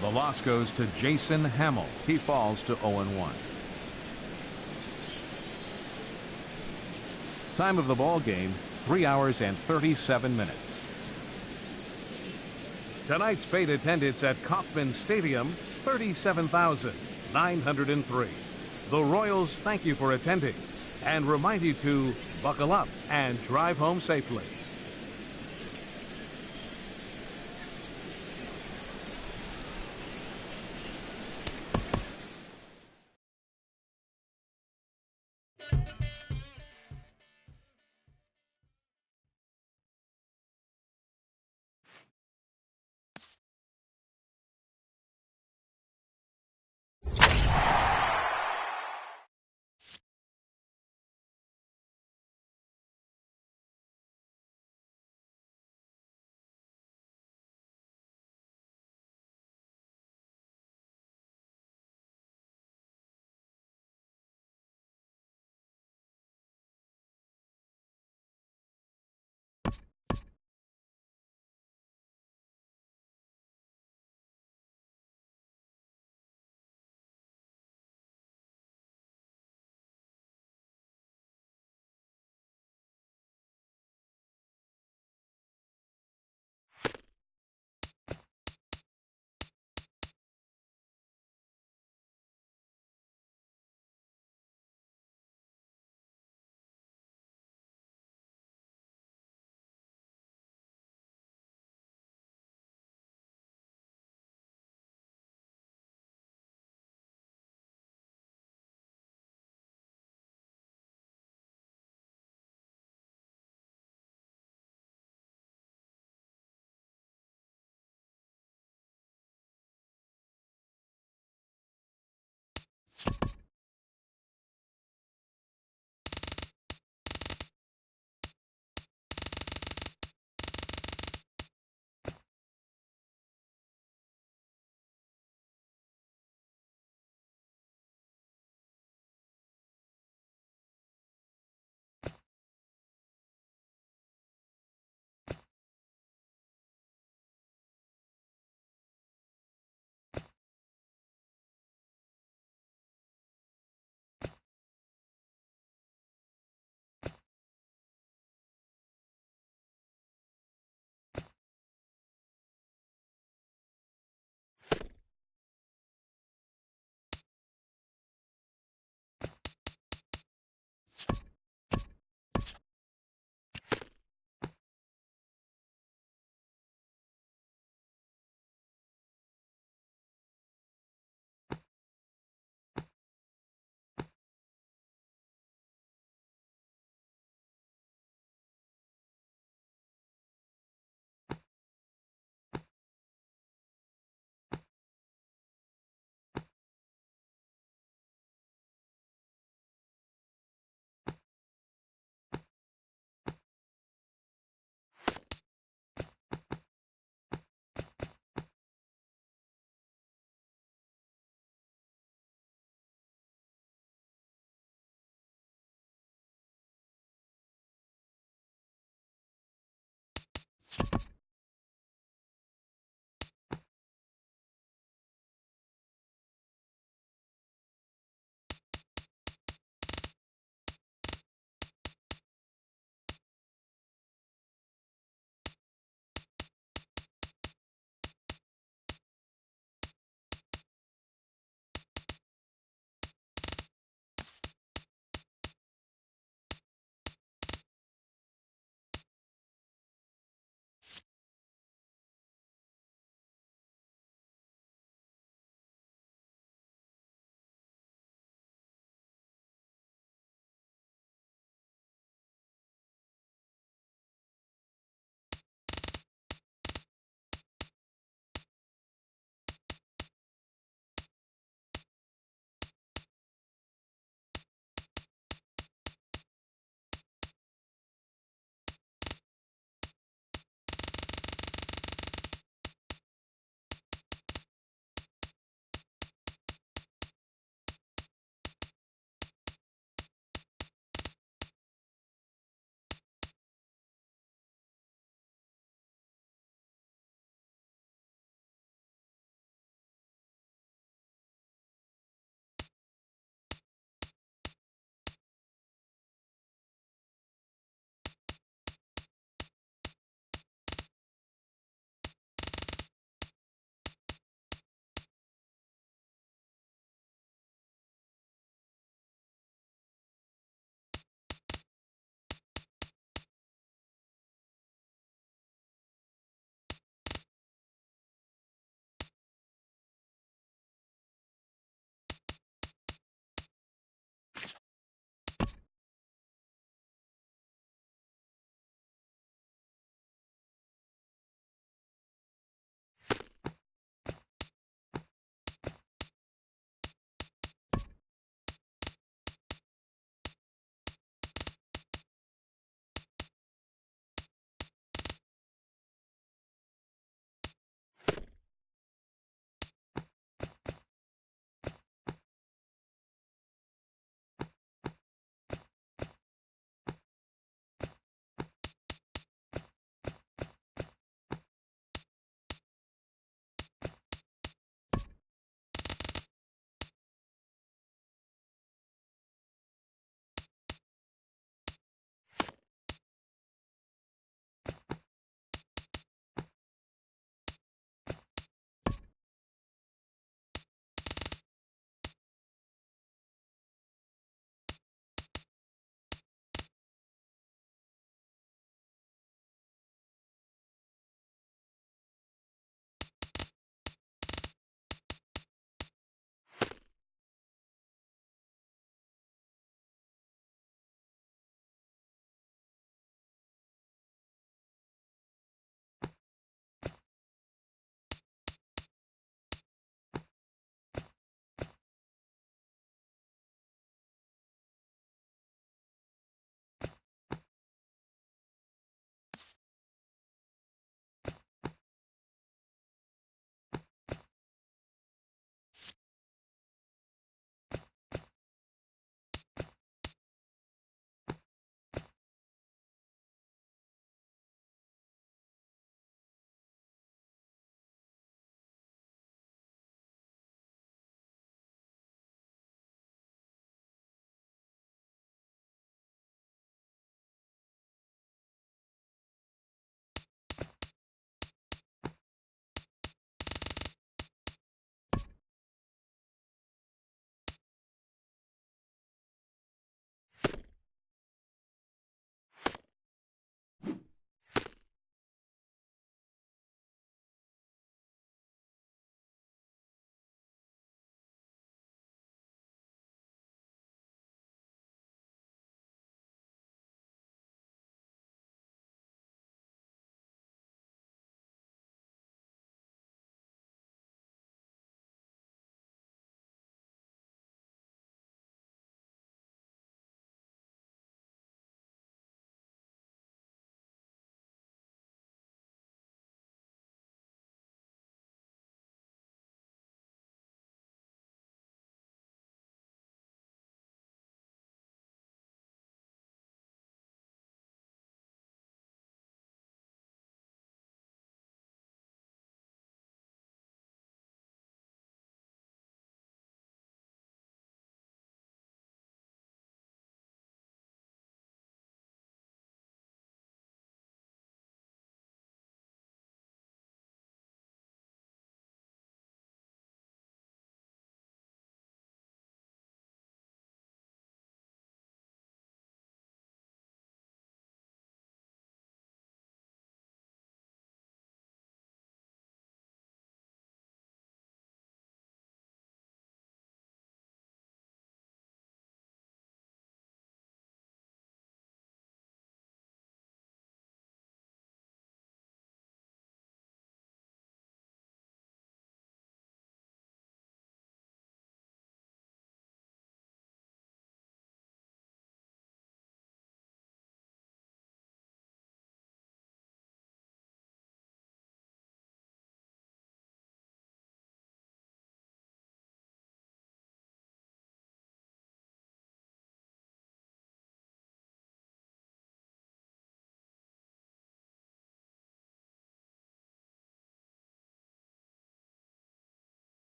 The loss goes to Jason Hamill. He falls to 0-1. Time of the ball game, 3 hours and 37 minutes. Tonight's paid attendance at Kauffman Stadium, 37,903. The Royals thank you for attending and remind you to buckle up and drive home safely.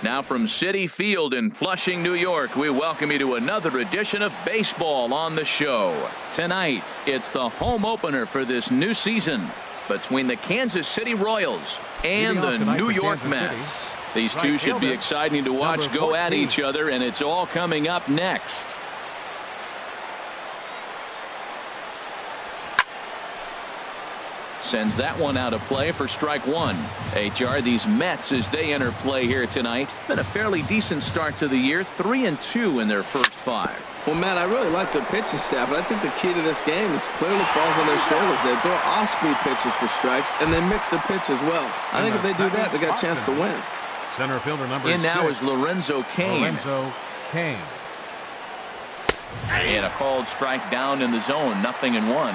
Now from Citi Field in Flushing, New York, we welcome you to another edition of Baseball on the Show. Tonight, it's the home opener for this new season between the Kansas City Royals and the New York Mets. These two should be exciting to watch go at each other, and it's all coming up next. Sends that one out of play for strike one. HR, these Mets, as they enter play here tonight, been a fairly decent start to the year, 3-2 in their first 5. Well, Matt, I really like their pitching staff, but I think the key to this game is clearly falls on their shoulders. They throw off-speed pitches for strikes, and they mix the pitch as well. I think if they do that, they got a chance to win. Center fielder number in now 6. is Lorenzo Cain. And a called strike down in the zone, 0-1.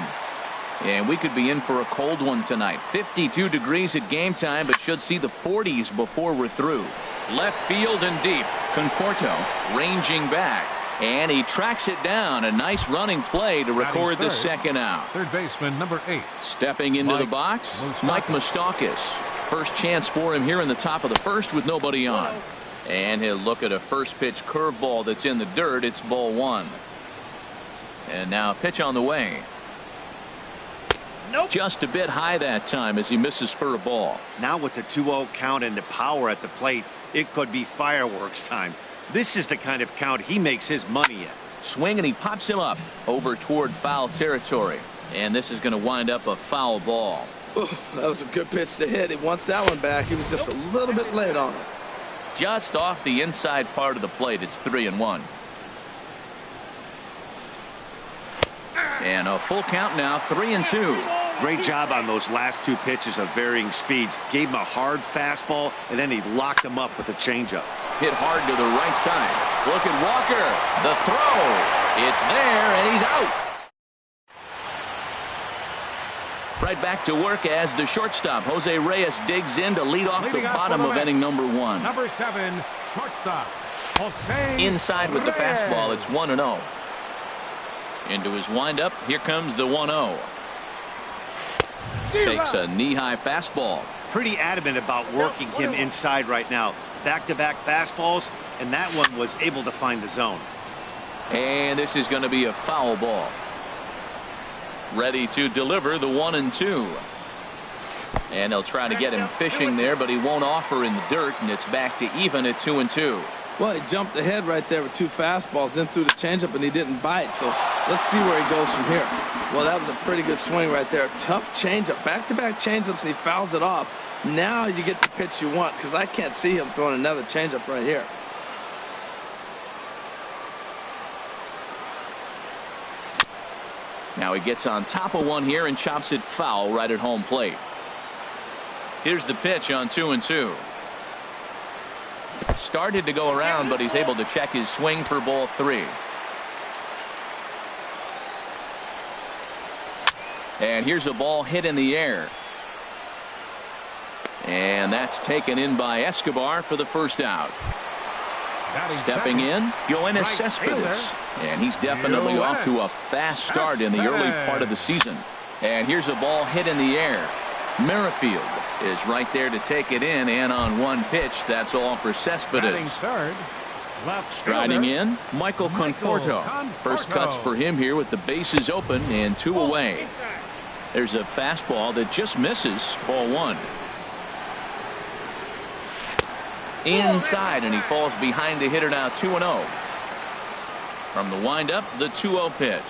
And we could be in for a cold one tonight. 52 degrees at game time, but should see the 40s before we're through. Left field and deep. Conforto ranging back. And he tracks it down. A nice running play to record the second out. Third baseman number 8. Stepping into the box, Mike Moustakas. First chance for him here in the top of the first with nobody on. And he'll look at a first pitch curveball that's in the dirt. It's ball 1. And now a pitch on the way. Just a bit high that time as he misses for a ball. Now with the 2-0 count and the power at the plate, it could be fireworks time. This is the kind of count he makes his money in. Swing, and he pops him up over toward foul territory. And this is going to wind up a foul ball. Ooh, that was a good pitch to hit. He wants that one back. He was just a little bit late on it. Just off the inside part of the plate. It's 3-1. And a full count now, 3-2. Great job on those last 2 pitches of varying speeds. Gave him a hard fastball, and then he locked him up with a changeup. Hit hard to the right side. Look at Walker. The throw. It's there, and he's out. Right back to work as the shortstop, Jose Reyes, digs in to lead off the bottom of inning number 1. Number 7, shortstop, Jose Inside with the Reyes. fastball, it's 1-0. Into his windup, here comes the 1-0. Takes a knee-high fastball. Pretty adamant about working him inside right now. Back-to-back fastballs, and that one was able to find the zone. And this is going to be a foul ball. Ready to deliver the 1-2. And they'll try to get him fishing there, but he won't offer in the dirt, and it's back to even at 2-2. Well, he jumped ahead right there with 2 fastballs, then threw the changeup, and he didn't bite. So let's see where he goes from here. Well, that was a pretty good swing right there. Tough changeup. Back-to-back changeups, and he fouls it off. Now you get the pitch you want, because I can't see him throwing another changeup right here. Now he gets on top of one here and chops it foul right at home plate. Here's the pitch on 2-2. Started to go around, but he's able to check his swing for ball 3. And here's a ball hit in the air. And that's taken in by Escobar for the first out. Stepping in, Yoenis Cespedes. And he's definitely off to a fast start in the early part of the season. And here's a ball hit in the air. Merrifield is right there to take it in, and on one pitch, that's all for Cespedes. Striding in, Michael Conforto. First cuts for him here with the bases open and 2 away. There's a fastball that just misses, ball 1. Inside, and he falls behind the hitter now, 2-0. From the windup, the 2-0 pitch.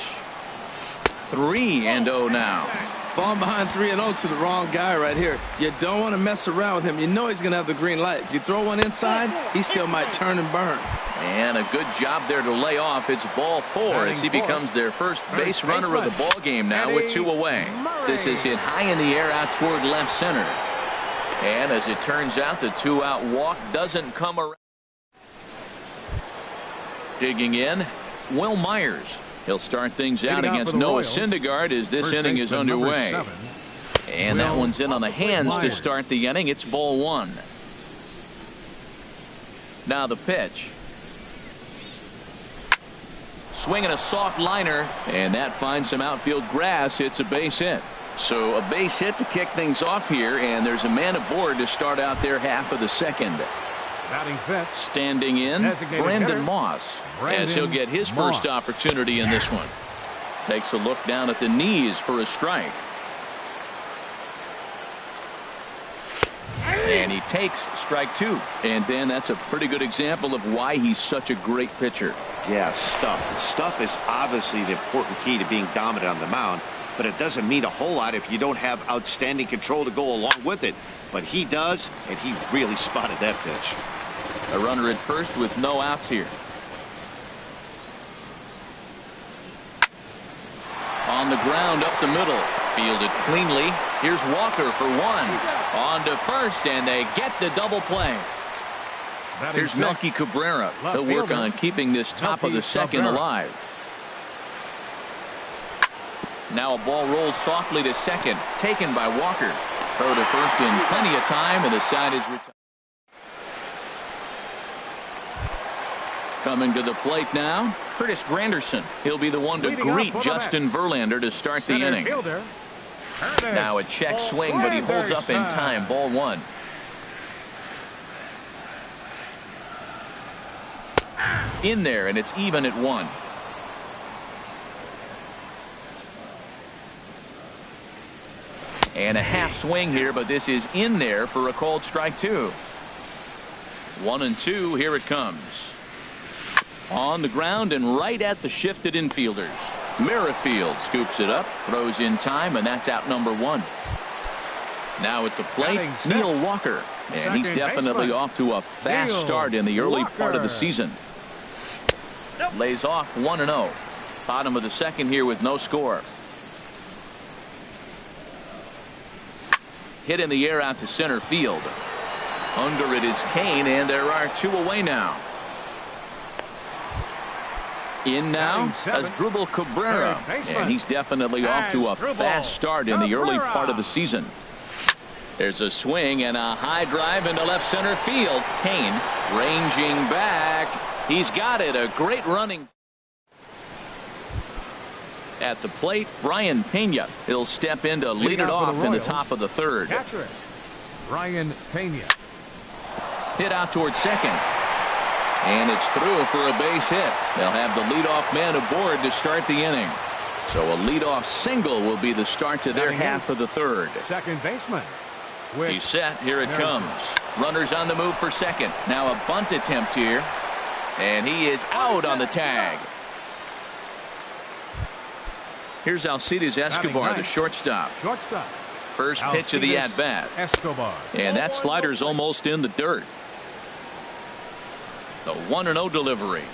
3-0 now. Falling behind 3-0 to the wrong guy right here. You don't want to mess around with him. You know he's going to have the green light. If you throw one inside, he still might turn and burn. And a good job there to lay off. It's ball 4 as he becomes their first base runner of the ball game now with 2 away. This is hit high in the air out toward left center. And as it turns out, the 2-out walk doesn't come around. Digging in, Will Myers. He'll start things out against Noah Syndergaard as this inning is underway. And that one's in on the hands to start the inning. It's ball 1. Now the pitch. Swinging a soft liner, and that finds some outfield grass. It's a base hit. So a base hit to kick things off here, and there's a man aboard to start out their half of the second. Batting fifth. Standing in, Brandon Moss, as he'll get his first opportunity in this one. Takes a look down at the knees for a strike. And he takes strike 2. And then that's a pretty good example of why he's such a great pitcher. Yeah, stuff. Stuff is obviously the important key to being dominant on the mound, but it doesn't mean a whole lot if you don't have outstanding control to go along with it. But he does, and he really spotted that pitch. A runner at first with no outs here. On the ground up the middle. Fielded cleanly. Here's Walker for 1. On to first, and they get the double play. Here's Melky Cabrera. He'll work on keeping this top of the second alive. Now a ball rolls softly to second. Taken by Walker. Throw to first in plenty of time, and the side is retired. Coming to the plate now, Curtis Granderson. He'll be the one to greet Justin Verlander to start the inning. Now a check swing, but he holds up in time. Ball 1. In there, and it's even at 1. And a half swing here, but this is in there for a called strike 2. 1-2, here it comes. On the ground and right at the shifted infielders. Merrifield scoops it up, throws in time, and that's out number 1. Now at the plate, Neil Walker. And he's definitely off to a fast start in the early part of the season. Lays off 1-0. Bottom of the second here with no score. Hit in the air out to center field. Under it is Kane, and there are 2 away now. In now, Asdrubal Cabrera, and he's definitely off to a fast start in the early part of the season. There's a swing and a high drive into left center field. Kane ranging back. He's got it. A great running. At the plate, Brian Pena. He'll step in to lead it off in the top of the third. Catcher, Brian Pena. Hit out towards second. And it's through for a base hit. They'll have the leadoff man aboard to start the inning. So a leadoff single will be the start to their half of the third. Second baseman. He's set. Here it comes. Runners on the move for second. Now a bunt attempt here. And he is out on the tag. Here's Alcides Escobar, the shortstop. First pitch of the at-bat. And that slider's almost in the dirt. The 1-0 delivery.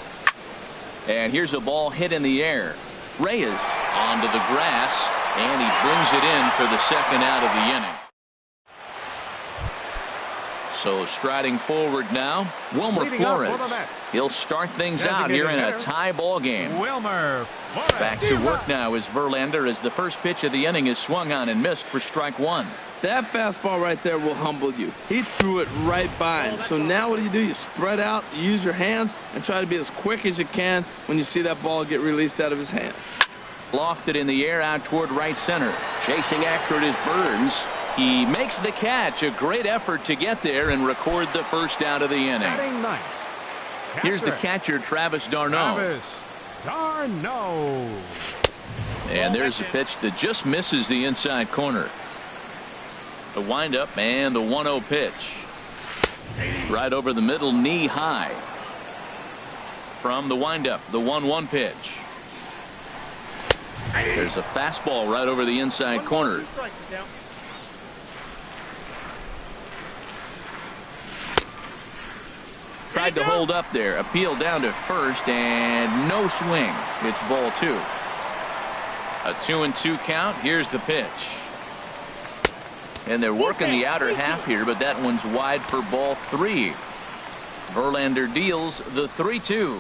And here's a ball hit in the air. Reyes onto the grass, and he brings it in for the second out of the inning. So striding forward now, Wilmer Flores. He'll start things out here in a tie ball game. Back to work now is Verlander as the first pitch of the inning is swung on and missed for strike one. That fastball right there will humble you. He threw it right by him. So now what do? You spread out, you use your hands, and try to be as quick as you can when you see that ball get released out of his hand. Lofted in the air out toward right center. Chasing after it is Burns. He makes the catch. A great effort to get there and record the first out of the inning. Here's the catcher, Travis d'Arnaud. And there's a pitch that just misses the inside corner. The windup and the 1-0 pitch. Right over the middle, knee high. From the windup, the 1-1 pitch. There's a fastball right over the inside corner. Tried to hold up there. Appeal down to first and no swing. It's ball two. A 2-2 count. Here's the pitch. And they're working the outer half here, but that one's wide for ball three. Verlander deals the 3-2.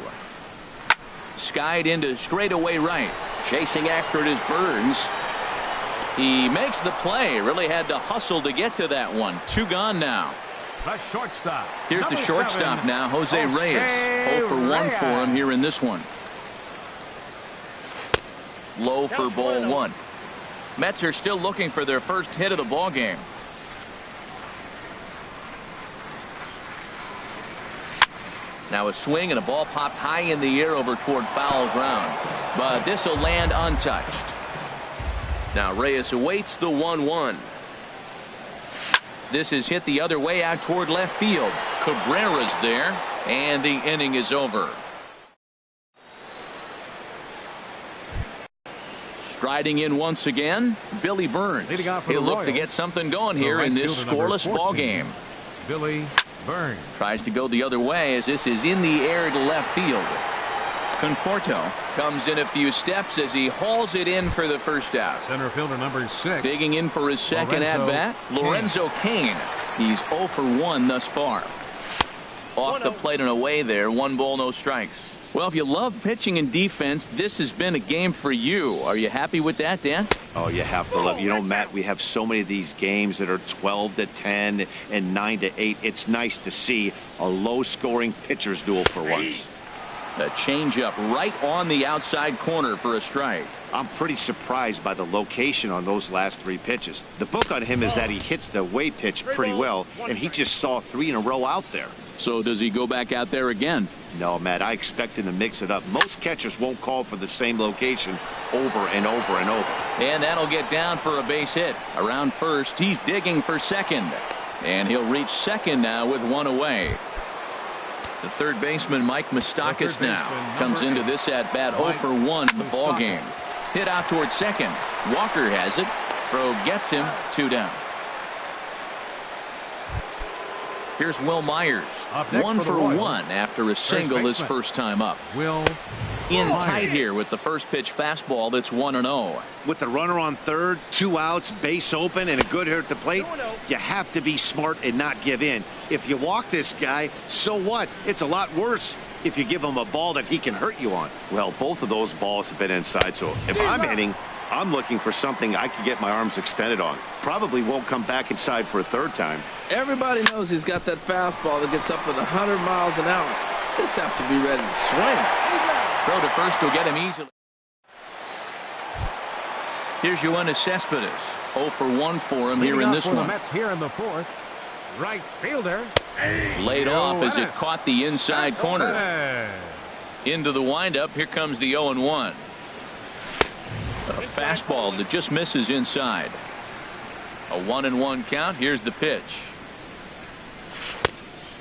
Skied into straightaway right. Chasing after it is Burns. He makes the play. Really had to hustle to get to that one. Two gone now. The shortstop. Here's the shortstop now, Jose Reyes. 0 for 1 for him here in this one. Low for ball one. Mets are still looking for their first hit of the ball game. Now a swing and a ball popped high in the air over toward foul ground. But this will land untouched. Now Reyes awaits the 1-1. This is hit the other way out toward left field. Cabrera's there, and the inning is over. Striding in once again, Billy Burns. He'll look to get something going here in this scoreless ball game. Billy Burns tries to go the other way as this is in the air to left field. Conforto comes in a few steps as he hauls it in for the first out. Center fielder number 6. Digging in for his second at-bat, Lorenzo Cain. He's 0 for 1 thus far. Off the plate and away there, 1 ball, no strikes. Well, if you love pitching and defense, this has been a game for you. Are you happy with that, Dan? Oh, you have to love. You know, Matt, we have so many of these games that are 12-10 and 9-8. It's nice to see a low-scoring pitcher's duel for once. A changeup right on the outside corner for a strike. I'm pretty surprised by the location on those last 3 pitches. The book on him is that he hits the away pitch pretty well, and he just saw 3 in a row out there. So does he go back out there again? No, Matt, I expect him to mix it up. Most catchers won't call for the same location over and over and over. And that'll get down for a base hit. Around first, he's digging for second. And he'll reach second now with 1 away. The third baseman, Mike Moustakas, now comes into this at-bat 0 for 1 in the ball game. Hit out towards second. Walker has it. Throw gets him. 2 down. Here's Will Myers. 1 for 1 after a single his first time up. Will in tight here with the first pitch fastball that's 1-0. With the runner on third, 2 outs, base open, and a good hitter at the plate, you have to be smart and not give in. If you walk this guy, so what? It's a lot worse if you give him a ball that he can hurt you on. Well, both of those balls have been inside, so if I'm hitting, I'm looking for something I can get my arms extended on. Probably won't come back inside for a third time. Everybody knows he's got that fastball that gets up at 100 miles an hour. Just have to be ready to swing. Throw to first will get him easily. Here's Yoenis Cespedes. 0 for 1 for him here in this one. Mets here in the fourth. Right fielder. Laid off as it caught the inside corner. Into the windup. Here comes the 0-1. A fastball that just misses inside. A 1-1 count. Here's the pitch.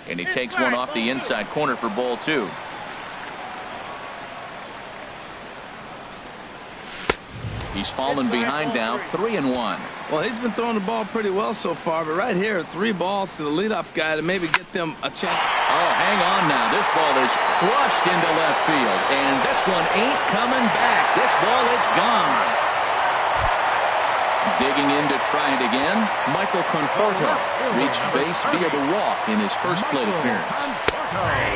And he takes one off the inside corner for ball 2. He's fallen behind now, 3-1. Well, he's been throwing the ball pretty well so far, but right here, 3 balls to the leadoff guy to maybe get them a chance. Oh, hang on now. This ball is crushed into left field, and this one ain't coming back. This ball is gone. Digging in to try it again, Michael Conforto reached base via the walk in his first plate appearance.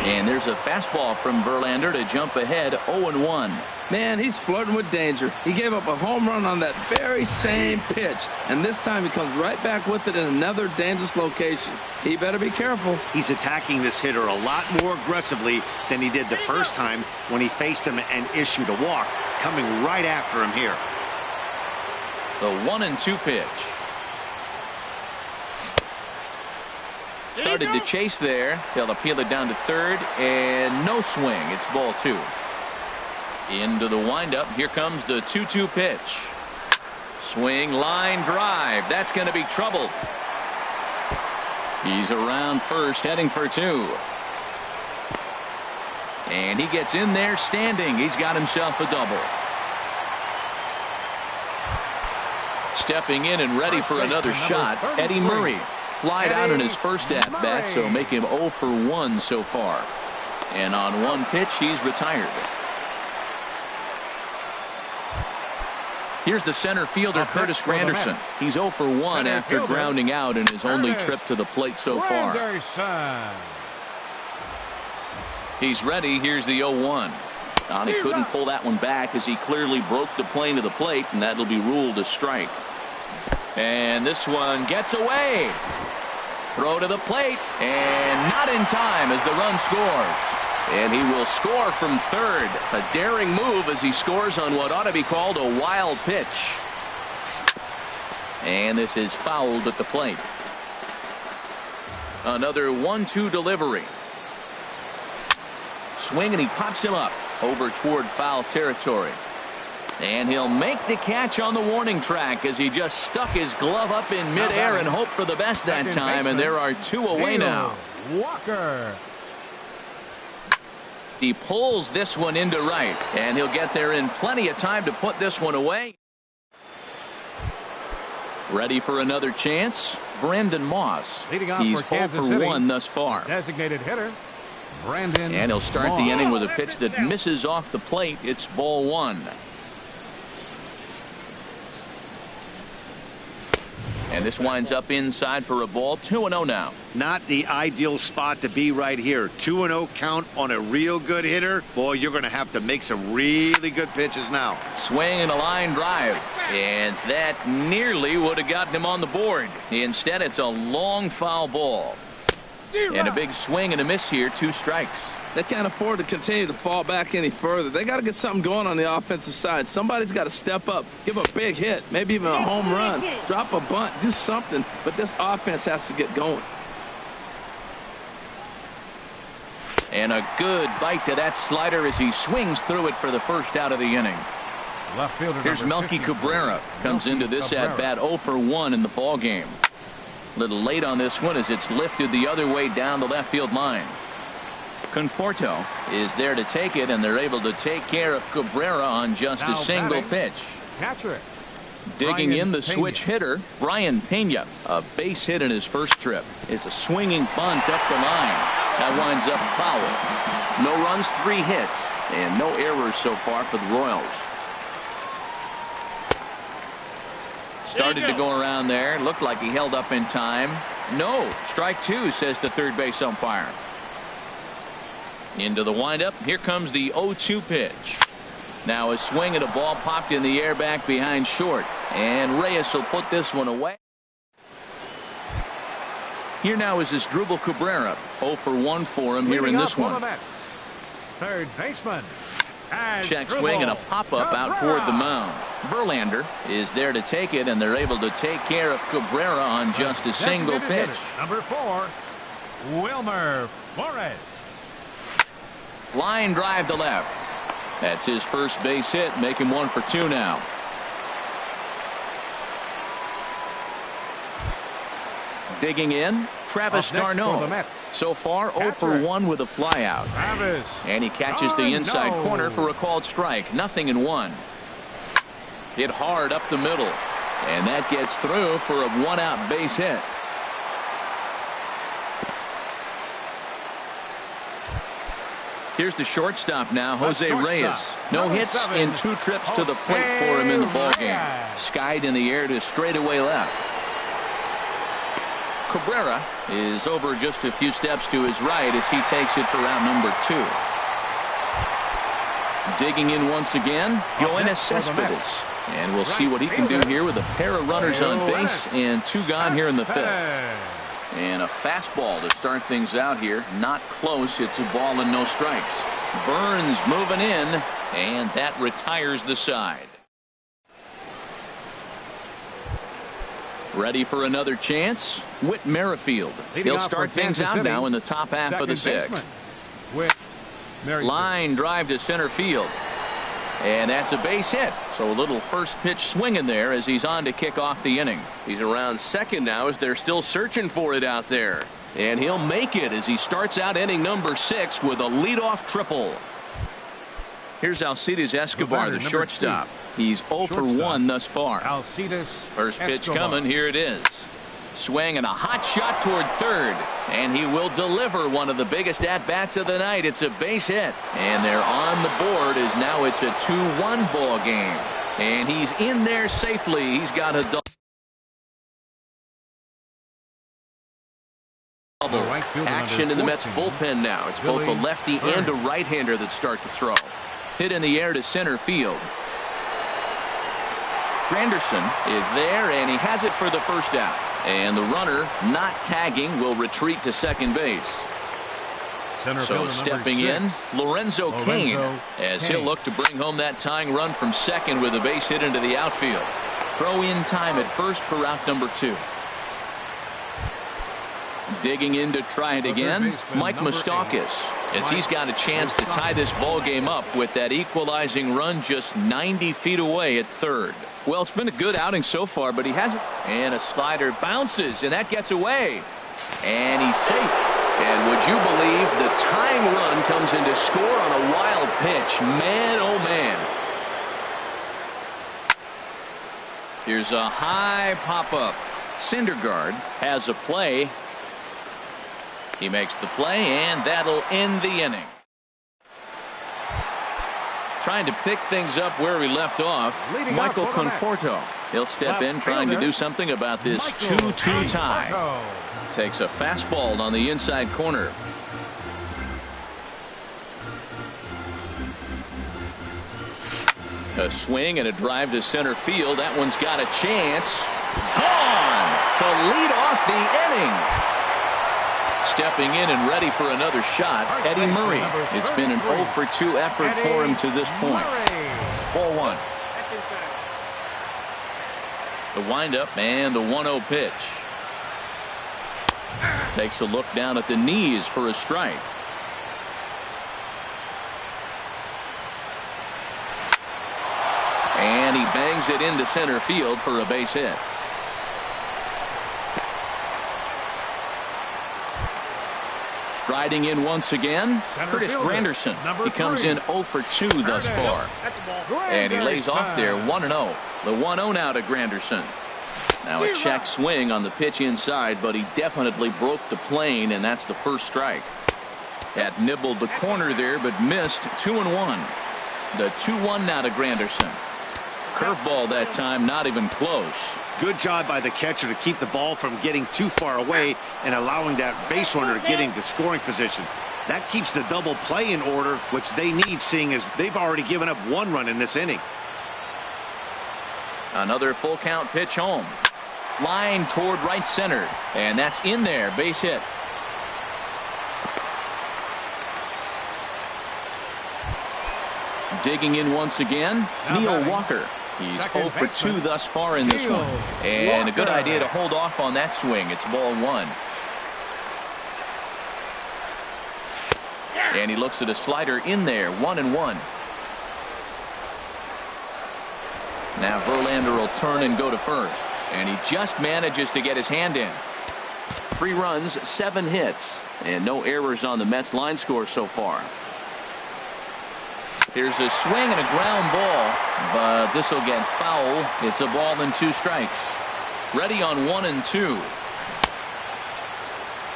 And there's a fastball from Verlander to jump ahead 0-1. Man, he's flirting with danger. He gave up a home run on that very same pitch, and this time he comes right back with it in another dangerous location. He better be careful. He's attacking this hitter a lot more aggressively than he did the first time when he faced him and issued a walk, coming right after him here. The 1-2 pitch. Started to chase there. They'll appeal it down to third, and no swing. It's ball 2. Into the windup. Here comes the 2-2 pitch. Swing, line drive. That's going to be trouble. He's around first, heading for 2. And he gets in there standing. He's got himself a double. Stepping in and ready for another shot, Eddie Murray. Flied out in his first at-bat, so make him 0 for 1 so far. And on one pitch, he's retired. Here's the center fielder, Curtis Granderson. He's 0 for 1 after grounding out in his only trip to the plate so far. He's ready. Here's the 0-1. He couldn't pull that one back as he clearly broke the plane to the plate, and that'll be ruled a strike. And this one gets away. Throw to the plate, and not in time as the run scores. And he will score from third. A daring move as he scores on what ought to be called a wild pitch. And this is fouled at the plate. Another 1-2 delivery. Swing, and he pops him up over toward foul territory. And he'll make the catch on the warning track as he just stuck his glove up in midair and hoped for the best that time. And there are 2 away now. Walker. He pulls this one into right, and he'll get there in plenty of time to put this one away. Ready for another chance? Brandon Moss. He's 0 for 1 thus far. Designated hitter, Brandon. And he'll start the inning with a pitch that misses off the plate. It's ball 1. And this winds up inside for a ball. 2-0 now. Not the ideal spot to be right here. 2-0 count on a real good hitter. Boy, you're going to have to make some really good pitches now. Swing and a line drive. And that nearly would have gotten him on the board. Instead, it's a long foul ball. And a big swing and a miss here. 2 strikes. They can't afford to continue to fall back any further. They got to get something going on the offensive side. Somebody's got to step up, give a big hit, maybe even a home run, drop a bunt, do something. But this offense has to get going. And a good bite to that slider as he swings through it for the first out of the inning. Left fielder Here's Melky Cabrera. Comes into this at-bat 0 for 1 in the ball game. A little late on this one as it's lifted the other way down the left field line. Conforto is there to take it, and they're able to take care of Cabrera on just a single pitch. Catcher. Digging in the switch hitter, Brian Pena. A base hit in his first trip. It's a swinging bunt up the line. That winds up foul. No runs, 3 hits, and no errors so far for the Royals. Started to go around there. Looked like he held up in time. No, strike 2, says the third base umpire. Into the windup. Here comes the 0-2 pitch. Now a swing and a ball popped in the air back behind short. And Reyes will put this one away. Here now is Asdrubal Cabrera. 0 for 1 for him here in this one. Third baseman. Check swing and a pop-up out toward the mound. Verlander is there to take it, and they're able to take care of Cabrera on just a single pitch. Number 4, Wilmer Flores. Line drive to left. That's his first base hit, make him 1 for 2 now. Digging in, Travis d'Arnaud. So far 0 for 1 with a flyout. And he catches the inside corner for a called strike. 0-1. Hit hard up the middle. And that gets through for a 1-out base hit. Here's the shortstop now, Jose Reyes. No hits in 2 trips to the plate for him in the ballgame. Skied in the air to straightaway left. Cabrera is over just a few steps to his right as he takes it for round number 2. Digging in once again, Yoenis Cespedes. And we'll see what he can do here with a pair of runners on base and 2 gone here in the 5th. And a fastball to start things out here. Not close. It's a ball and no strikes. Burns moving in, and that retires the side. Ready for another chance? Whit Merrifield. He'll start things out now in the top half of the 6th. Line drive to center field. And that's a base hit. So a little first pitch swinging there as he's on to kick off the inning. He's around second now as they're still searching for it out there. And he'll make it as he starts out inning number 6 with a leadoff triple. Here's Alcides Escobar, the shortstop. He's 0 for 1 thus far. First pitch coming. Here it is. Swing and a hot shot toward third. And he will deliver one of the biggest at-bats of the night. It's a base hit. And they're on the board as now it's a 2-1 ball game. And he's in there safely. He's got a double. Action in the Mets bullpen now. It's both a lefty and a right-hander that start to throw. Hit in the air to center field. Granderson is there, and he has it for the first out. And the runner, not tagging, will retreat to second base. So stepping in, Lorenzo Cain, as he'll look to bring home that tying run from second with a base hit into the outfield. Throw in time at first for out number 2. Digging in to try it again, Mike Moustakas, as he's got a chance to tie this ball game up with that equalizing run just 90 feet away at third. Well, it's been a good outing so far, but he hasn't. And a slider bounces, and that gets away. And he's safe. And would you believe the tying run comes in to score on a wild pitch? Man, oh man. Here's a high pop-up. Syndergaard has a play. He makes the play, and that'll end the inning. Trying to pick things up where we left off, Michael Conforto. He'll step in trying to do something about this 2-2 tie. Takes a fastball on the inside corner. A swing and a drive to center field. That one's got a chance. Gone to lead off the inning. Stepping in and ready for another shot, Eddie Murray. It's been an 0 for 2 effort for him to this point. 4-1. The windup and the 1-0 pitch. Takes a look down at the knees for a strike. And he bangs it into center field for a base hit. Striding in once again, Curtis Granderson. He comes in 0 for 2 thus far. And he lays off there 1-0. The 1-0 now to Granderson. Now a check swing on the pitch inside, but he definitely broke the plane, and that's the first strike. Had nibbled the corner there, but missed. 2-1. The 2-1 now to Granderson. Curveball that time, not even close. Good job by the catcher to keep the ball from getting too far away and allowing that base runner to get into scoring position. That keeps the double play in order, which they need, seeing as they've already given up 1 run in this inning. Another full count pitch home. Line toward right center. And that's in there. Base hit. Digging in once again, Neil Walker. He's 0 for 2 thus far in this one. And a good idea to hold off on that swing. It's ball 1. And he looks at a slider in there. 1-1. Now Verlander will turn and go to first. And he just manages to get his hand in. 3 runs, 7 hits. And no errors on the Mets line score so far. Here's a swing and a ground ball, but this will get foul. It's a ball and 2 strikes. Ready on 1 and 2.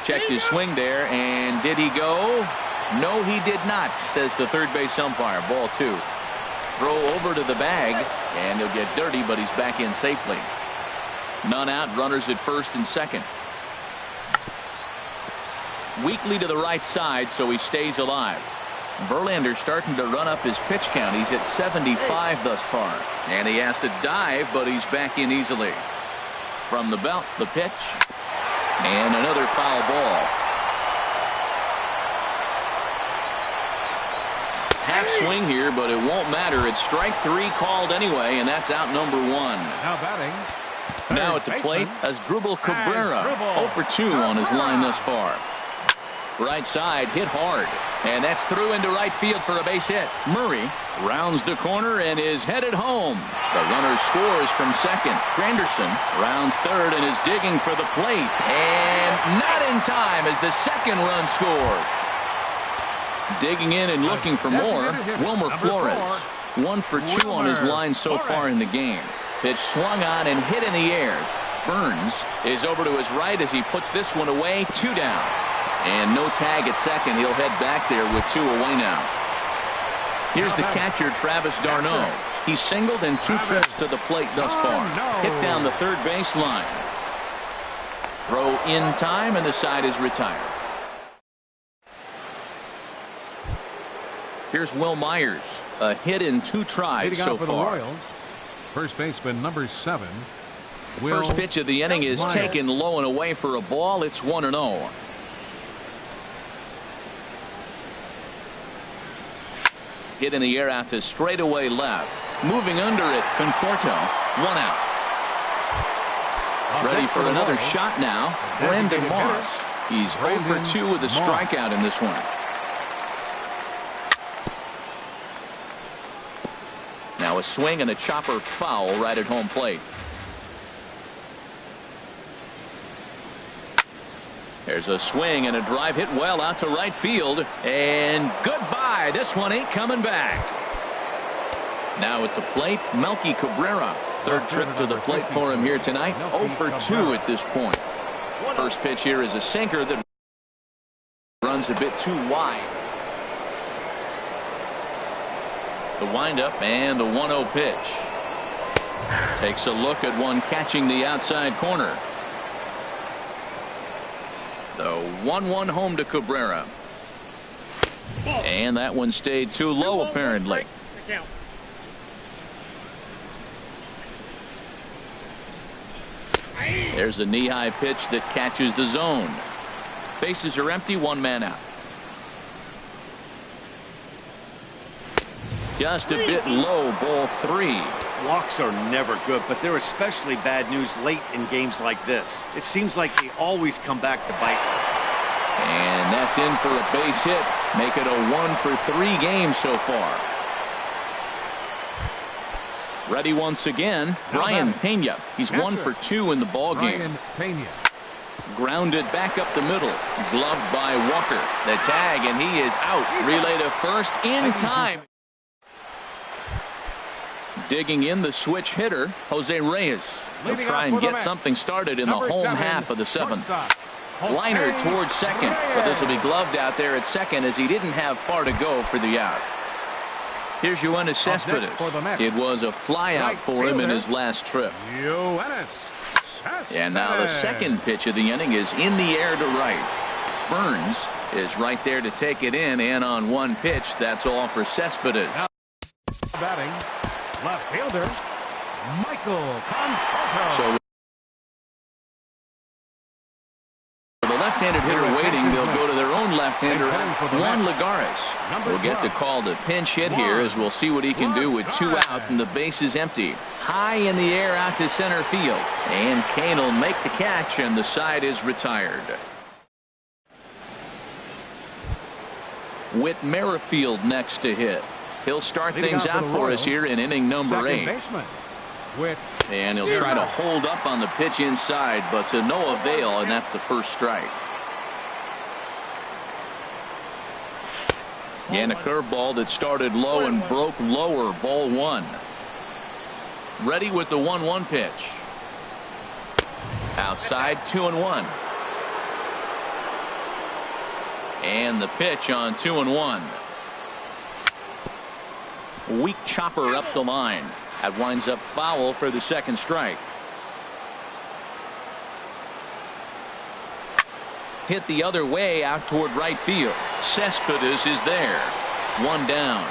Checked his swing there, and did he go? No, he did not, says the third base umpire. Ball 2. Throw over to the bag, and he'll get dirty, but he's back in safely. None out, runners at first and second. Weakly to the right side, so he stays alive. Verlander starting to run up his pitch count. He's at 75 thus far. And he has to dive, but he's back in easily. From the belt, the pitch. And another foul ball. Half swing here, but it won't matter. It's strike 3 called anyway, and that's out number 1. Now batting. Now at the plate, Asdrubal Cabrera. 0 for 2 on his line thus far. Right side hit hard, and that's through into right field for a base hit. Murray rounds the corner and is headed home. The runner scores from second. Granderson rounds third and is digging for the plate, and not in time as the second run scores. Digging in and looking for more, Wilmer Flores. 1 for 2 on his line so far in the game. Pitch swung on and hit in the air. Burns is over to his right as he puts this one away. 2 down. And no tag at second. He'll head back there with 2 away now. Here's the catcher, Travis d'Arnaud. He's singled in 2 trips to the plate thus far. Hit down the third base line. Throw in time, and the side is retired. Here's Will Myers. A hit in 2 tries so far. First baseman number 7. First pitch of the inning is taken low and away for a ball. It's 1-0. Hit in the air out to straightaway left. Moving under it, Conforto. 1 out. Ready for another shot now. Brandon Moss. He's 0 for 2 with a strikeout in this one. Now a swing and a chopper foul right at home plate. There's a swing and a drive hit well out to right field. And goodbye. This one ain't coming back. Now at the plate, Melky Cabrera. Third trip to the plate for him here tonight. 0 for 2 at this point. First pitch here is a sinker that runs a bit too wide. The windup and the 1-0 pitch. Takes a look at one catching the outside corner. The 1-1 home to Cabrera. And that one stayed too low apparently. There's a knee-high pitch that catches the zone. Bases are empty, 1 man out. Just a bit low, ball 3. Walks are never good, but they're especially bad news late in games like this. It seems like they always come back to bite. And that's in for a base hit. Make it a 1 for 3 games so far. Ready once again, Brian Pena. He's 1 for 2 in the ball game. Grounded back up the middle. Gloved by Walker. The tag, and he is out. Relay to first in time. Digging in the switch hitter, Jose Reyes. He'll try and get something started in the home half of the 7th. Liner towards second, but this will be gloved out there at second as he didn't have far to go for the out. Here's Yoenis Cespedes. It was a fly out for him in his last trip. And now the second pitch of the inning is in the air to right. Burns is right there to take it in, and on one pitch, that's all for Cespedes. Now batting, left fielder, Michael Conforto. So for the left-handed hitter waiting, they'll go to their own left-hander, Juan Lagares. Will get the call to pinch hit here, as we'll see what he can do with 2 out and the base is empty. High in the air out to center field, and Kane will make the catch, and the side is retired. Whit Merrifield next to hit. He'll start things out for us here in inning number 8. And he'll try to hold up on the pitch inside, but to no avail, and that's the first strike. And a curveball that started low and broke lower, ball 1. Ready with the 1-1 pitch. Outside, 2-1. And the pitch on 2-1. Weak chopper up the line. That winds up foul for the second strike. Hit the other way out toward right field. Cespedes is there. 1 down.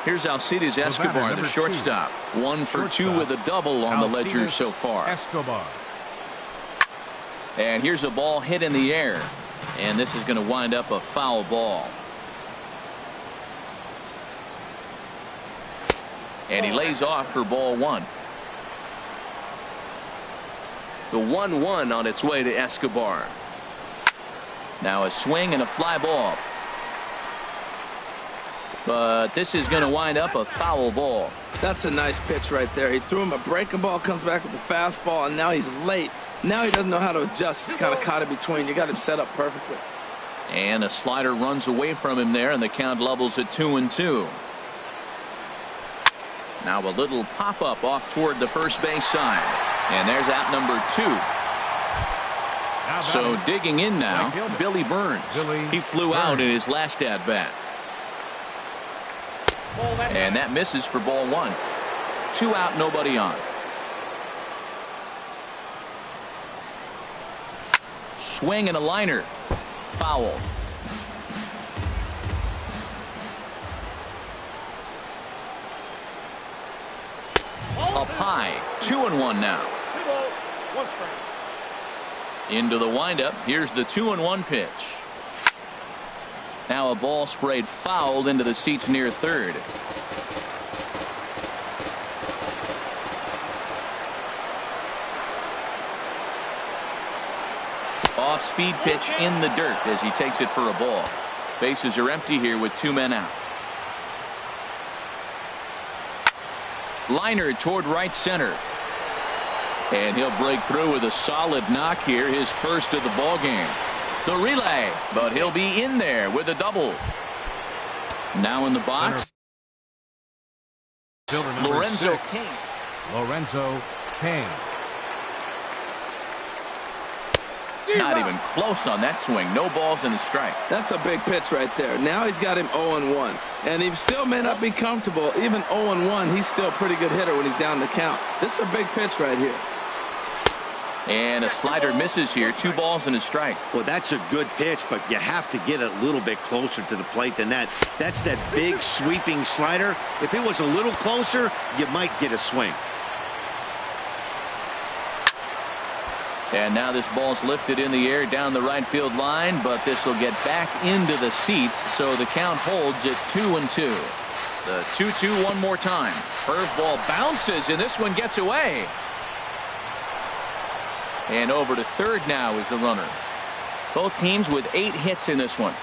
Here's Alcides Escobar, the shortstop. 1 for 2 with a double on the ledger so far. Escobar. And here's a ball hit in the air. And this is going to wind up a foul ball. And he lays off for ball 1. The 1-1 on its way to Escobar. Now a swing and a fly ball. But this is going to wind up a foul ball. That's a nice pitch right there. He threw him a breaking ball, comes back with a fastball, and now he's late. Now he doesn't know how to adjust. He's kind of caught in between. You got him set up perfectly. And a slider runs away from him there, and the count levels at 2-2. Now a little pop-up off toward the first base side. And there's out number 2. So digging in now, Billy Burns. He flew out in his last at-bat. And that misses for ball 1. 2 out, nobody on. Swing and a liner. Foul. Up high. 2-1 now. Into the windup. Here's the 2-1 pitch. Now a ball sprayed fouled into the seats near third. Off-speed pitch in the dirt as he takes it for a ball. Bases are empty here with 2 men out. Liner toward right center. And he'll break through with a solid knock here, his first of the ball game. The relay, but he'll be in there with a double. Now in the box, Lorenzo Cain. Lorenzo Cain. Not even close on that swing. No balls in the strike. That's a big pitch right there. Now he's got him 0-1. And he still may not be comfortable. Even 0-1, he's still a pretty good hitter when he's down the count. This is a big pitch right here. And a slider misses here. 2 balls and a strike. Well, that's a good pitch, but you have to get a little bit closer to the plate than that. That's that big sweeping slider. If it was a little closer, you might get a swing. And now this ball's lifted in the air down the right field line, but this will get back into the seats, so the count holds at 2-2. The 2-2 one more time. Curveball bounces, and this one gets away. And over to third now is the runner. Both teams with 8 hits in this one.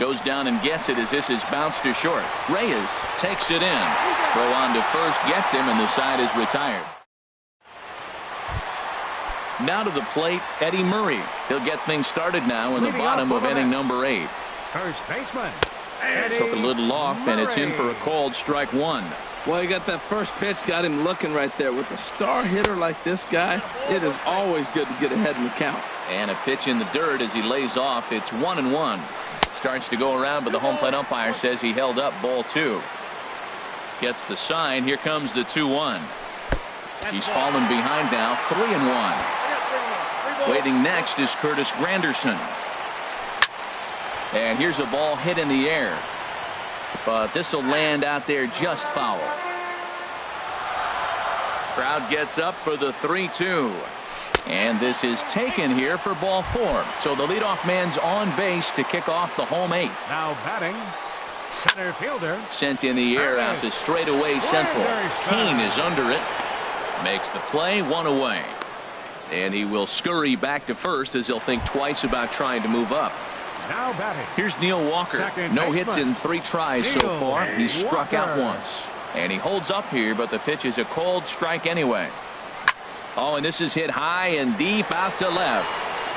Goes down and gets it as this is bounced to short. Reyes takes it in. Throw on to first, gets him, and the side is retired. Now to the plate, Eddie Murray. He'll get things started now in the bottom of inning number 8. First baseman. Took a little off, and it's in for a called strike 1. Well, he got that first pitch, got him looking right there. With a star hitter like this guy, it is always good to get ahead in the count. And a pitch in the dirt as he lays off. It's 1-1. Starts to go around, but the home plate umpire says he held up ball 2. Gets the sign. Here comes the 2-1. He's fallen behind now, 3-1. Waiting next is Curtis Granderson. And here's a ball hit in the air. But this will land out there just foul. Crowd gets up for the 3-2. And this is taken here for ball 4. So the leadoff man's on base to kick off the home 8th. Now batting, center fielder. Sent in the air out to straightaway central. Kane is under it. Makes the play, 1 away. And he will scurry back to first as he'll think twice about trying to move up. Now batting. Here's Neil Walker. No hits in 3 tries so far. He's struck out once. And he holds up here, but the pitch is a cold strike anyway. Oh, and this is hit high and deep out to left.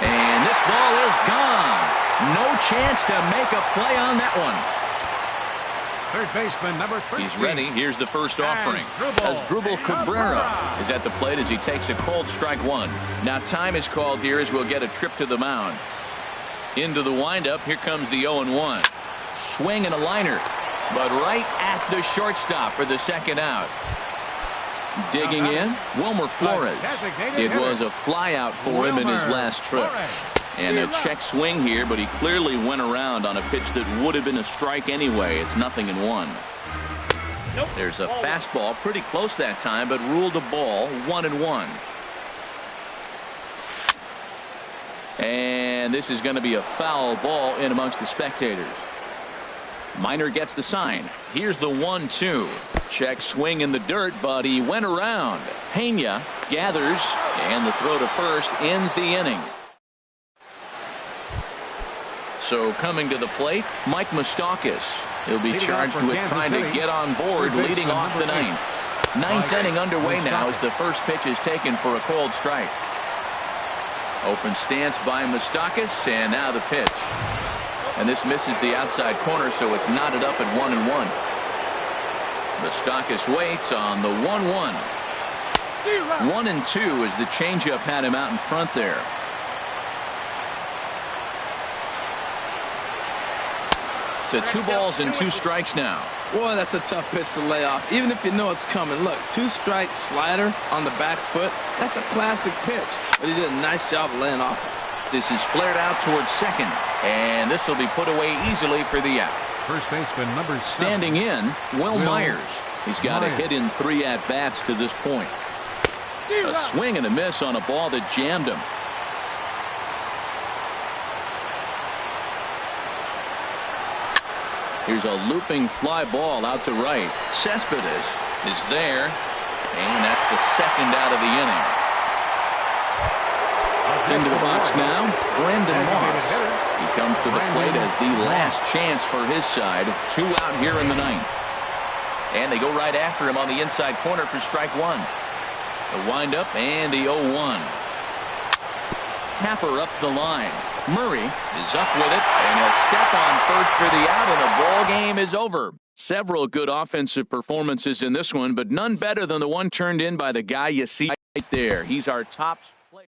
And this ball is gone. No chance to make a play on that one. Third baseman number 13. He's ready. Here's the first offering. As Drupal Cabrera is at the plate as he takes a cold strike 1. Now time is called here as we'll get a trip to the mound. Into the windup. Here comes the 0-1. Swing and a liner. But right at the shortstop for the second out. Digging in, Wilmer Flores. It was a flyout for him in his last trip. And a check swing here, but he clearly went around on a pitch that would have been a strike anyway. It's 0-1. There's a fastball pretty close that time, but ruled a ball, 1-1. And this is going to be a foul ball in amongst the spectators. Minor gets the sign. Here's the 1-2. Check swing in the dirt, but he went around. Pena gathers, and the throw to first ends the inning. So coming to the plate, Mike Moustakas. He'll be charged with trying to get on board, leading off the 9th. 9th inning underway now as the first pitch is taken for a cold strike. Open stance by Moustakas, and now the pitch. And this misses the outside corner, so it's knotted up at 1-1. Moustakas waits on the 1-1. 1-2 as the changeup had him out in front there. To 2 balls and 2 strikes now. Boy, that's a tough pitch to lay off, even if you know it's coming. Look, 2-strike slider on the back foot. That's a classic pitch, but he did a nice job of laying off. This is flared out towards second, and this will be put away easily for the out. First baseman number 7. Standing in, Will Myers. He's got a hit in 3 at-bats to this point. A swing and a miss on a ball that jammed him. Here's a looping fly ball out to right. Cespedes is there, and that's the second out of the inning. Into the box now, Brendan Moss. He comes to the plate as the last chance for his side. 2 out here in the 9th. And they go right after him on the inside corner for strike 1. The windup and the 0-1. Tapper up the line. Murray is up with it, and he'll step on first for the out, and the ball game is over. Several good offensive performances in this one, but none better than the one turned in by the guy you see right there. He's our top player.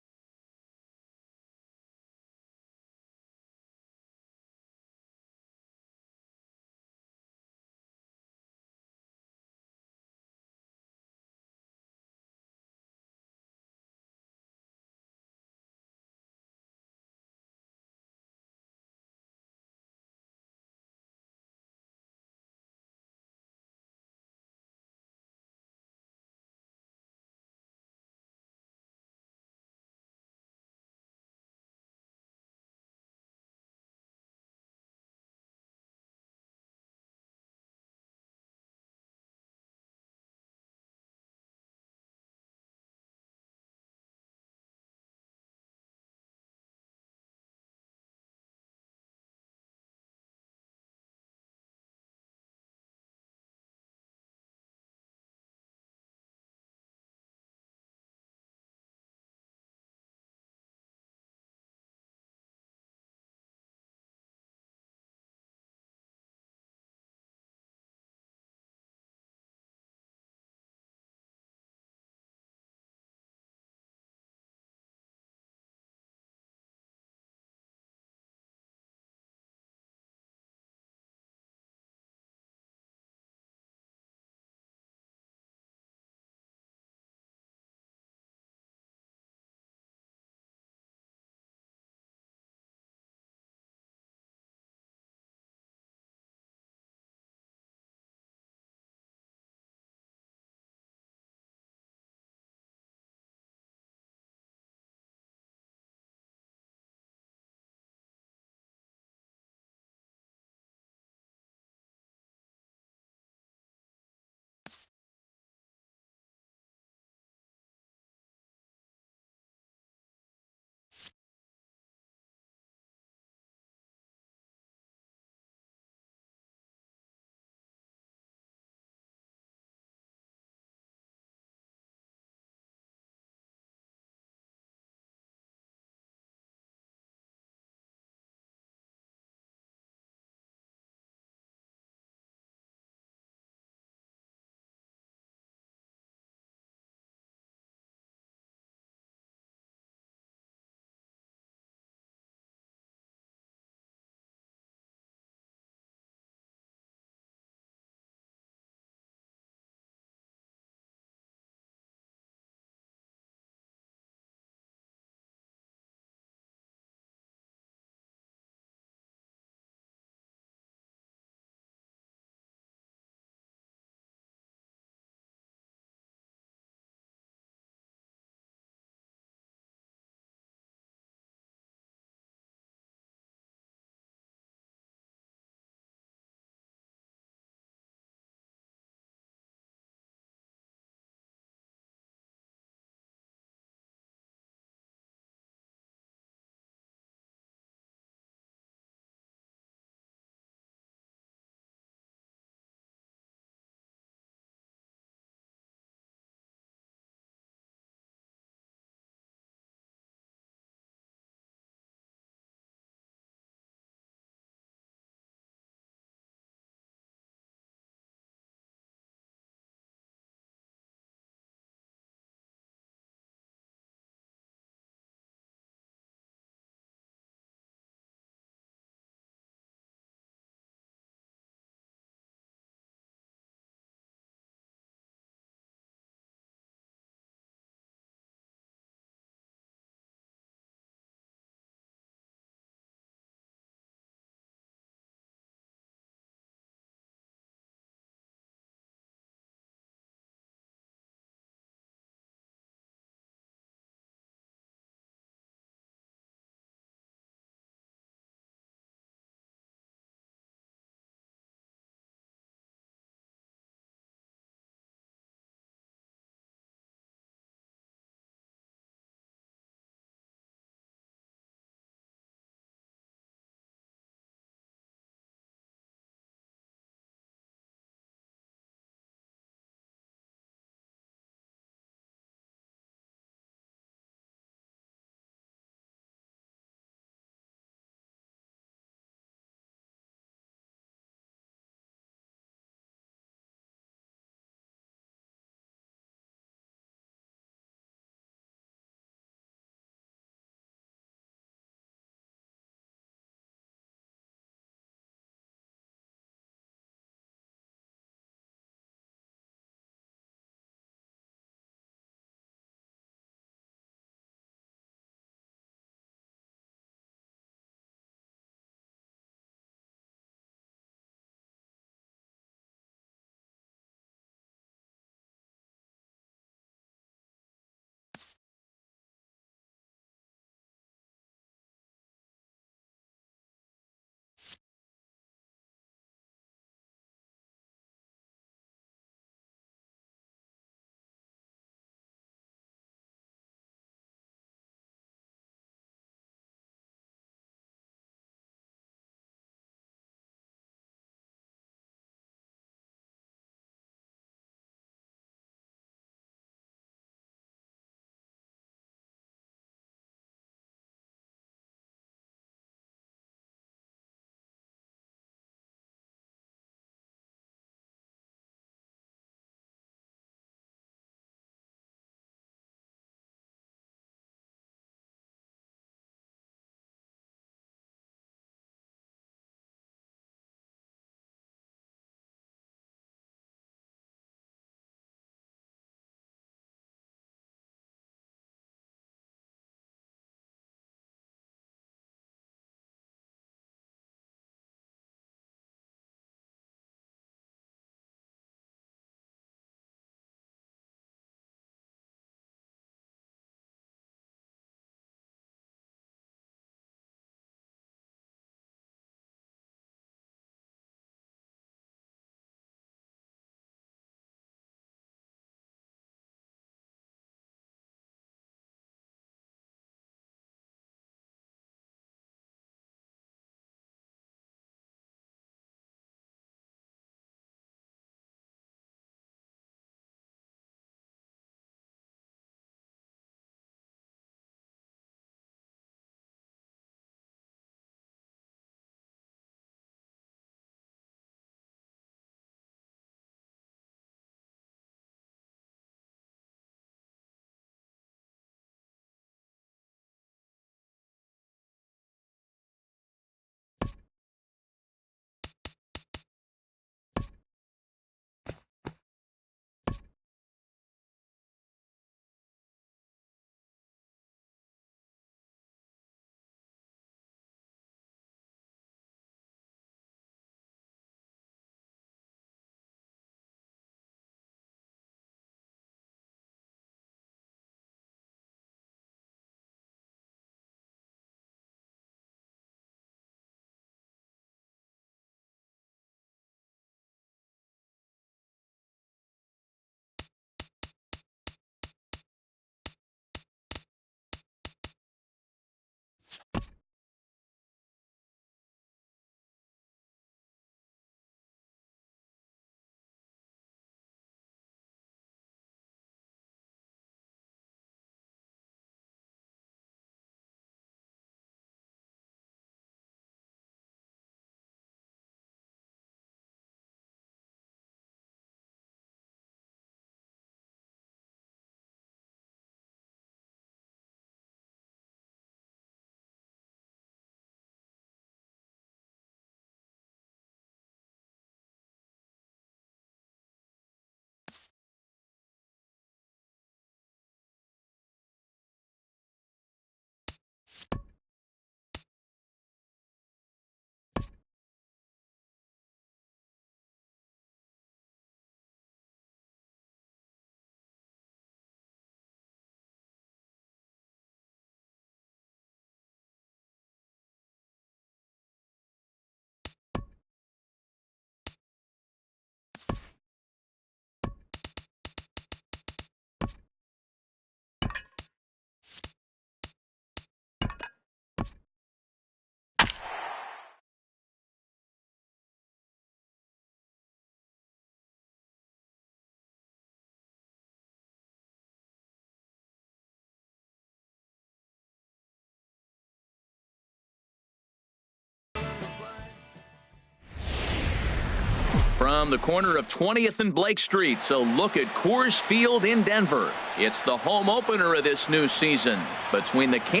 From the corner of 20th and Blake Street, so look at Coors Field in Denver. It's the home opener of this new season between the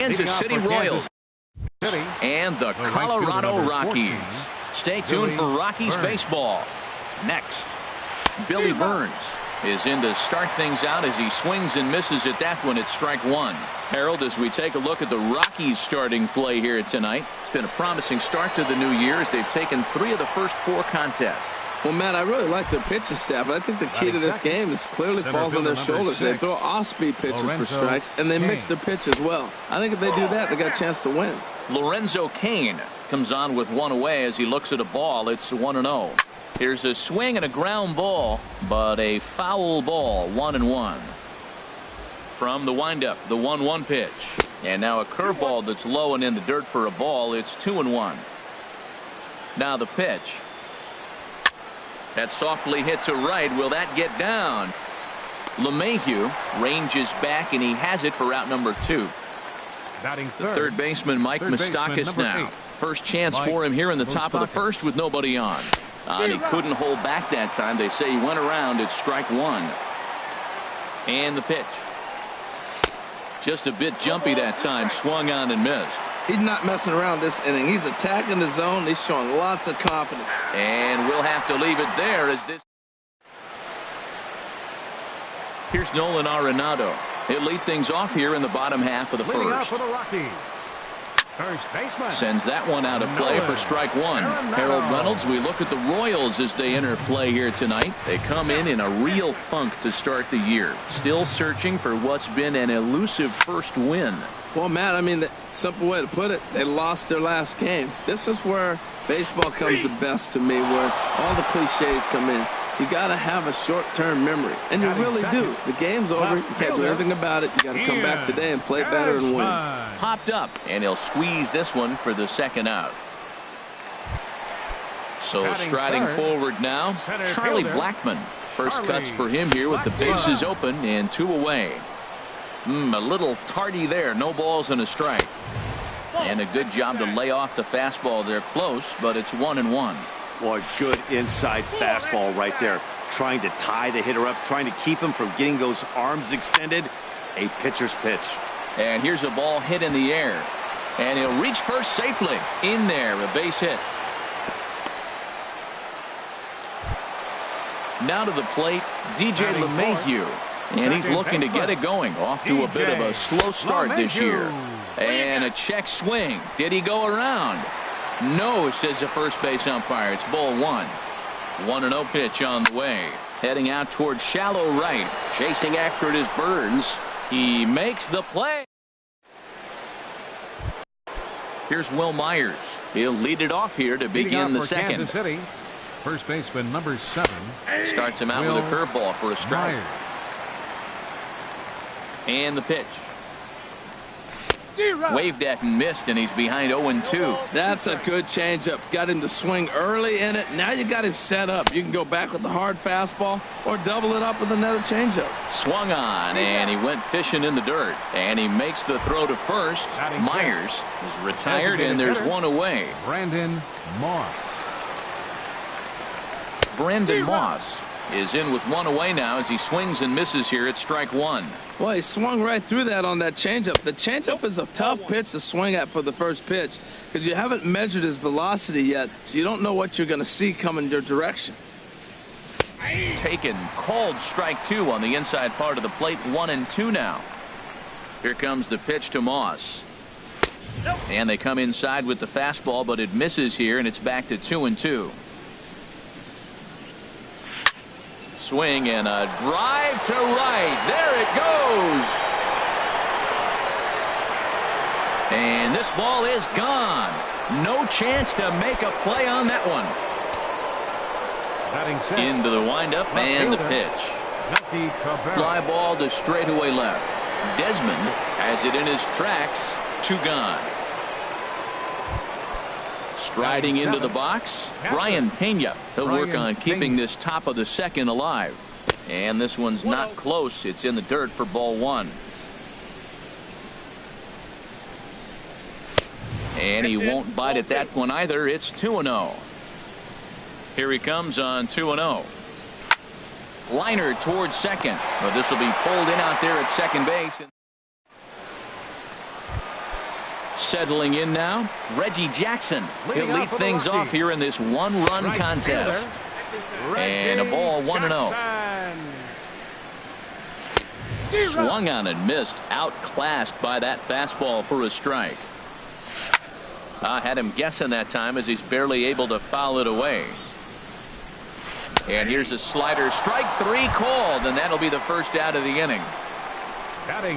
Kansas City Royals and the Colorado Rockies. Stay tuned for Rockies baseball. Next, Billy Burns is in to start things out as he swings and misses at that one at strike one. Harold, as we take a look at the Rockies starting play here tonight, it's been a promising start to the new year as they've taken 3 of the first 4 contests. Well, Matt, I really like their pitching staff, but I think the key to this game is clearly falls on their shoulders. They throw off-speed pitches for strikes, and they mix their pitch as well. I think if they do that, they got a chance to win. Lorenzo Cain comes on with one away as he looks at a ball. It's 1-0. Here's a swing and a ground ball, but a foul ball, 1-1. From the windup, the 1-1 pitch. And now a curveball that's low and in the dirt for a ball. It's 2-1. Now the pitch. That's softly hit to right. Will that get down? LeMahieu ranges back, and he has it for out number 2. The third baseman, Mike Moustakas now. First chance for him here in the top of the first with nobody on. And he couldn't hold back that time. They say he went around at strike one. And the pitch. Just a bit jumpy that time. Swung on and missed. He's not messing around this inning. He's attacking the zone. He's showing lots of confidence. And we'll have to leave it there as this. Here's Nolan Arenado. He'll lead things off here in the bottom half of the first. Sends that one out of play for strike one. Harold Reynolds, we look at the Royals as they enter play here tonight. They come in a real funk to start the year. Still searching for what's been an elusive first win. Well, Matt, I mean, the simple way to put it, they lost their last game. This is where baseball comes the best to me, where all the cliches come in. You got to have a short-term memory, and you really do. The game's over. You can't do anything about it. You got to come back today and play better and win. Popped up, and he'll squeeze this one for the second out. So striding forward now, Charlie Blackmon. First cuts for him here with the bases open and 2 away. A little tardy there. No balls and a strike. And a good job to lay off the fastball there close, but it's 1-1. Boy, good inside fastball right there. Trying to tie the hitter up, trying to keep him from getting those arms extended. A pitcher's pitch. And here's a ball hit in the air. And he'll reach first safely. In there, a base hit. Now to the plate, DJ LeMahieu. And he's looking to get it going. Off to a bit of a slow start this year. And a check swing. Did he go around? No, says the first base umpire. It's ball 1. 1-0 pitch on the way. Heading out towards shallow right. Chasing after it is Burns. He makes the play. Here's Will Myers. He'll lead it off here to begin the second. First baseman number 7. Starts him out with a curveball for a strike. Myers. And the pitch. Waved at and missed, and he's behind 0-2. That's a good changeup. Got him to swing early in it. Now you got him set up. You can go back with the hard fastball or double it up with another changeup. Swung on, and he went fishing in the dirt. And he makes the throw to first. Myers is retired, and there's 1 away. Brandon Moss. Brandon Moss is in with 1 away now as he swings and misses here at strike 1. Well, he swung right through that on that changeup. The changeup is a tough pitch to swing at for the first pitch because you haven't measured his velocity yet, so you don't know what you're going to see coming your direction. Taken, called strike 2 on the inside part of the plate. 1-2 now. Here comes the pitch to Moss. And they come inside with the fastball, but it misses here, and it's back to 2-2. Swing and a drive to right. There it goes. And this ball is gone. No chance to make a play on that one. Into the windup and the pitch. Fly ball to straightaway left. Desmond has it in his tracks. 2 gone. Striding into the box, Brian Pena. He'll work on keeping this top of the second alive. And this one's not close. It's in the dirt for ball 1. And he won't bite at that one either. It's 2-0. Here he comes on 2-0. Liner towards second, but this will be pulled in out there at second base. Settling in now, Reggie Jackson. He'll lead things off here in this one-run contest. And a ball 1-0. Swung on and missed, outclassed by that fastball for a strike. I had him guessing that time as he's barely able to foul it away. And here's a slider, strike 3 called, and that'll be the first out of the inning.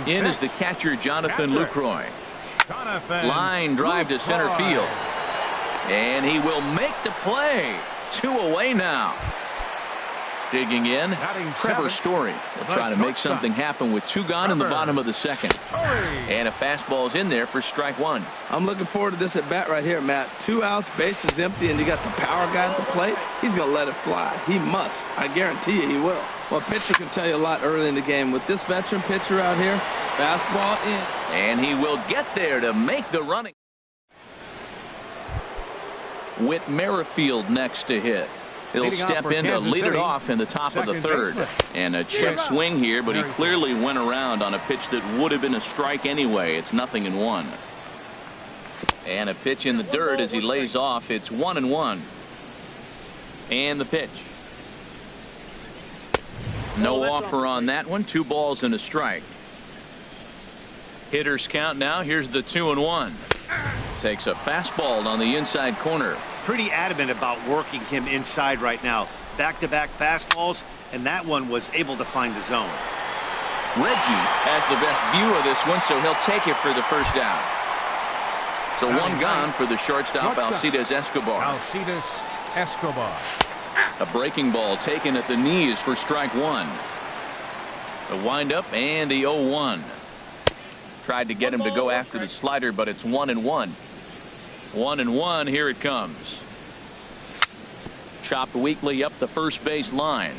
In is the catcher, Jonathan Lucroy. Line drive to center field. And he will make the play. 2 away now. Digging in, Trevor Story will try to make something happen with 2 gone in the bottom of the second. And a fastball's in there for strike 1. I'm looking forward to this at bat right here, Matt. 2 outs, bases empty, and you got the power guy at the plate. He's going to let it fly. He must. I guarantee you he will. Well, a pitcher can tell you a lot early in the game. With this veteran pitcher out here, fastball in. And he will get there to make the running. With Merrifield next to hit. He'll step in to lead it off in the top of the third. And a check swing here, but he clearly went around on a pitch that would have been a strike anyway. It's 0-1. And a pitch in the dirt as he lays off. It's 1-1. And the pitch. No offer on that one. 2 balls and a strike. Hitters count now. Here's the 2-1. Takes a fastball on the inside corner. Pretty adamant about working him inside right now. Back-to-back fastballs, and that one was able to find the zone. Reggie has the best view of this one, so he'll take it for the first out. So 1 gone for the shortstop, Alcides Escobar. A breaking ball taken at the knees for strike 1. A windup and the 0-1. Tried to get him to go after the slider, but it's 1-1. 1-1. Here it comes. Chopped weakly up the first base line.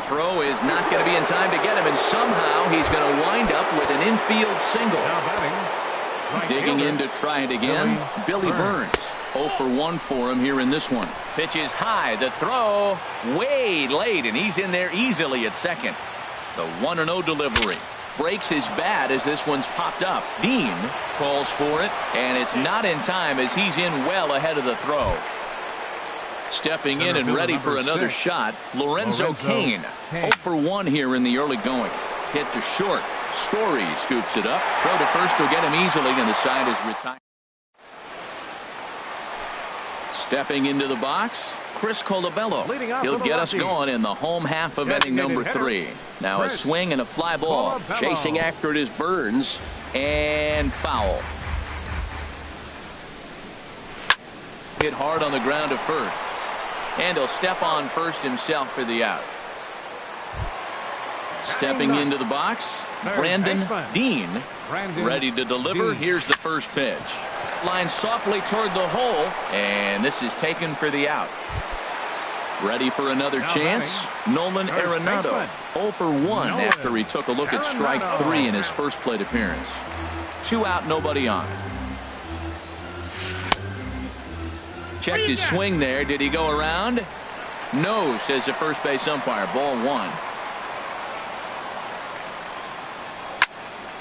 Throw is not going to be in time to get him, and somehow he's going to wind up with an infield single. Digging in to try it again, Billy Burns. 0 for 1 for him here in this one. Pitch is high. The throw way late, and he's in there easily at second. The 1-0 delivery. Breaks his bat as this one's popped up. Dean calls for it, and it's not in time as he's in well ahead of the throw. Stepping in and ready for another shot, Lorenzo Cain. 0 for 1 here in the early going. Hit to short. Story scoops it up. Throw to first will get him easily, and the side is retired. Stepping into the box, Chris Colabello. He'll get us going in the home half of inning number 3. Now a swing and a fly ball. Chasing after it is Burns. And foul. Hit hard on the ground to first. And he'll step on first himself for the out. Stepping into the box, Brandon Dean. Ready to deliver. Here's the first pitch. Line softly toward the hole, and this is taken for the out. Ready for another chance, Nolan Arenado. 0 for 1 after he took a look at strike 3 in his first plate appearance. 2 out, nobody on. Checked his swing there. Did he go around? No, says the first base umpire. Ball 1.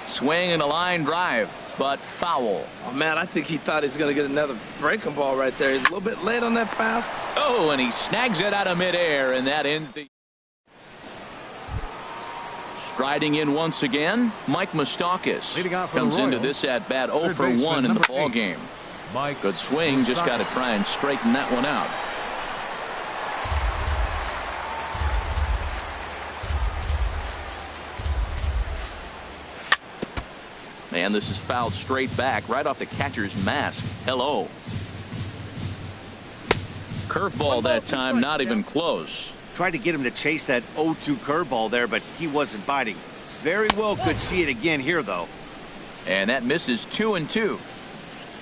Swing and a line drive, but foul. Oh, man, I think he thought he was going to get another breaking ball right there. He's a little bit late on that pass. Oh, and he snags it out of midair, and that ends the... Striding in once again, Mike Moustakas comes into this at-bat 0 for 1 in the ball game. Good swing, just got to try and straighten that one out. And this is fouled straight back, right off the catcher's mask. Hello. Curveball that time, not even close. Tried to get him to chase that 0-2 curveball there, but he wasn't biting. Very well could see it again here, though. And that misses 2-2.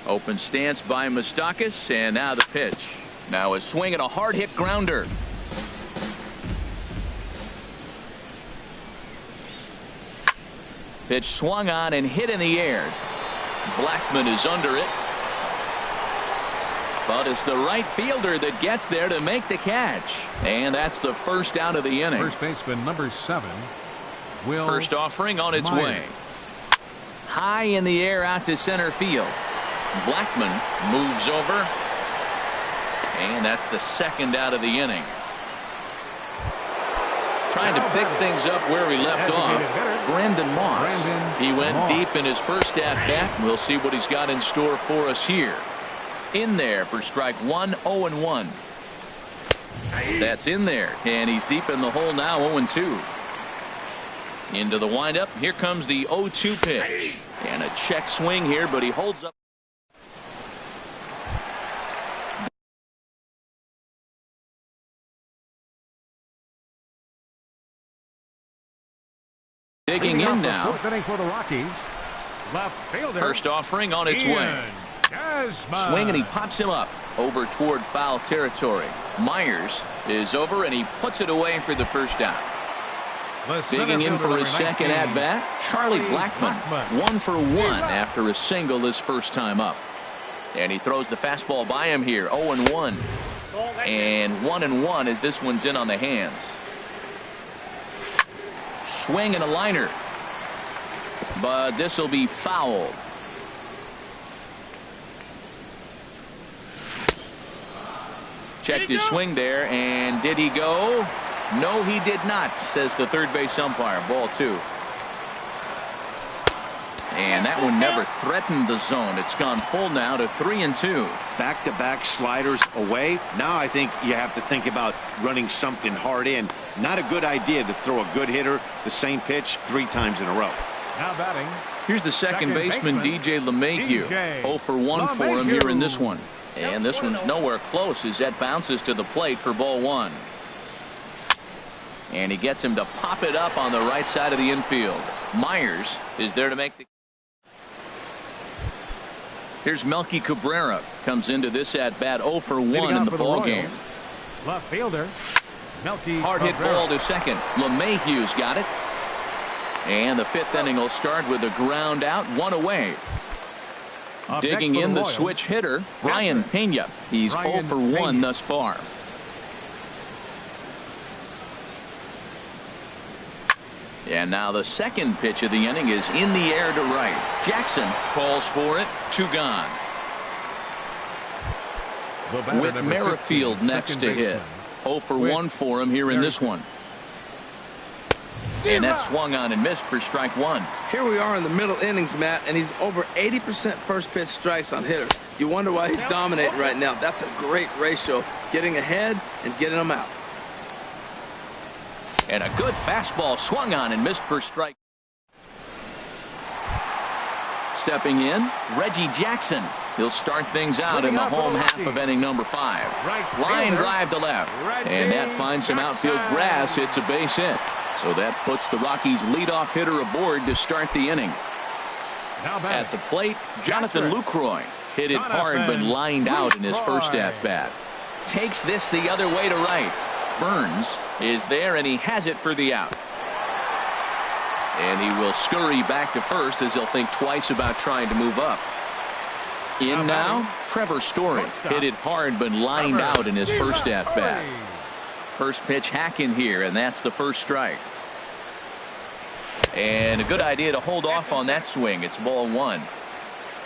Open stance by Moustakas, and now the pitch. Now a swing and a hard hit grounder. Pitch swung on and hit in the air. Blackman is under it. But it's the right fielder that gets there to make the catch. And that's the first out of the inning. First baseman number 7. First offering on its way. High in the air out to center field. Blackman moves over. And that's the second out of the inning. Trying to pick things up where he left off. Brandon Moss. He went deep in his first at-bat. We'll see what he's got in store for us here. In there for strike 1, 0-1. That's in there. And he's deep in the hole now, 0-2. Into the windup. Here comes the 0-2 pitch. And a check swing here, but he holds up. Digging in now. For the Rockies. Left fielder. First offering on its way. Swing and he pops him up over toward foul territory. Myers is over and he puts it away for the first out. Digging in for his second at bat, Charlie Blackman. 1 for 1 after a single his first time up. And he throws the fastball by him here. 0-1. And 1-1 as this one's in on the hands. Swing and a liner. But this will be fouled. Checked his swing there, and did he go? No, he did not, says the third base umpire. Ball 2. And that one never threatened the zone. It's gone full now to 3-2. Back-to-back sliders away. Now I think you have to think about running something hard in. Not a good idea to throw a good hitter the same pitch 3 times in a row. Now batting. Here's the second baseman, DJ LeMahieu. 0 for 1 for him here in this one. And this one's nowhere close as that bounces to the plate for ball 1. And he gets him to pop it up on the right side of the infield. Myers is there to make the. Here's Melky Cabrera. Comes into this at bat 0 for 1 in the ball game. Left fielder. Melky Hard hit ball to second. LeMahieu's got it. And the 5th inning will start with a ground out, 1 away. Digging in the switch hitter, Brian Pena. He's 0 for 1 thus far. And now the second pitch of the inning is in the air to right. Jackson calls for it. 2 gone. With Merrifield next to hit. 0 for 1 for him here in this one. And that swung on and missed for strike 1. Here we are in the middle innings, Matt, and he's over 80% first pitch strikes on hitters. You wonder why he's dominating right now. That's a great ratio, getting ahead and getting them out. And a good fastball swung on and missed for strike. Stepping in, Reggie Jackson. He'll start things out in the home half of inning number 5. Line drive to left. And that finds some outfield grass. It's a base hit. So that puts the Rockies' leadoff hitter aboard to start the inning. At the plate, Jonathan Lucroy. Hit it hard but lined out in his first at-bat. Takes this the other way to right. Burns is there and he has it for the out. And he will scurry back to first as he'll think twice about trying to move up. In now, Trevor Story. Hit it hard but lined out in his first at-bat. First pitch hack in here, and that's the first strike. And a good idea to hold off on that swing. It's ball 1.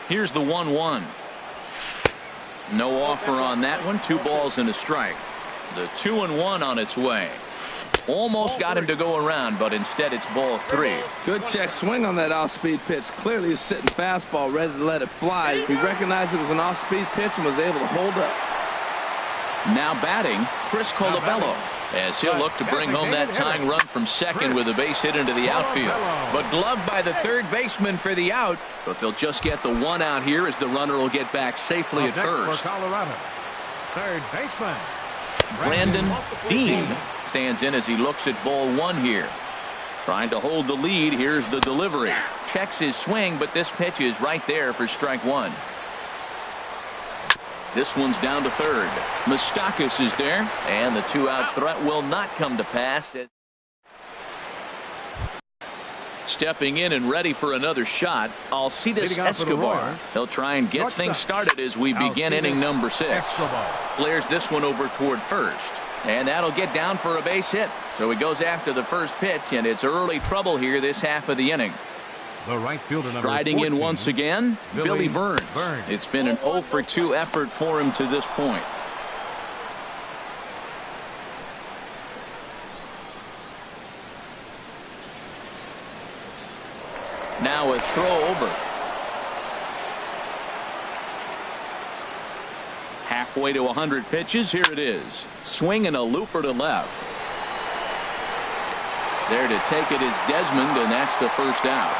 Here's the 1-1. No offer on that one. 2 balls and a strike. The 2-1 on its way. Almost got him to go around, but instead it's ball 3. Good check swing on that off-speed pitch. Clearly he's sitting fastball ready to let it fly. He recognized it was an off-speed pitch and was able to hold up. Now batting, Chris Colabello, as he'll look to bring home that tying run from second with a base hit into the outfield. But gloved by the third baseman for the out, but they'll just get the 1 out here as the runner will get back safely at first. Third baseman Brandon Dean stands in as he looks at ball 1 here. Trying to hold the lead. Here's the delivery. Checks his swing, but this pitch is right there for strike 1. This one's down to third. Moustakas is there, and the 2-out threat will not come to pass. Stepping in and ready for another shot, Alcides Escobar. He'll try and get things started as we begin inning number 6. Flares this one over toward first. And that'll get down for a base hit. So he goes after the first pitch, and it's early trouble here this half of the inning. The right fielder, number Striding 14, in once again, Billy Burns. It's been an 0 for 2 effort for him to this point. Now a throw over. Halfway to 100 pitches. Here it is. Swing and a looper to left. There to take it is Desmond, and that's the first out.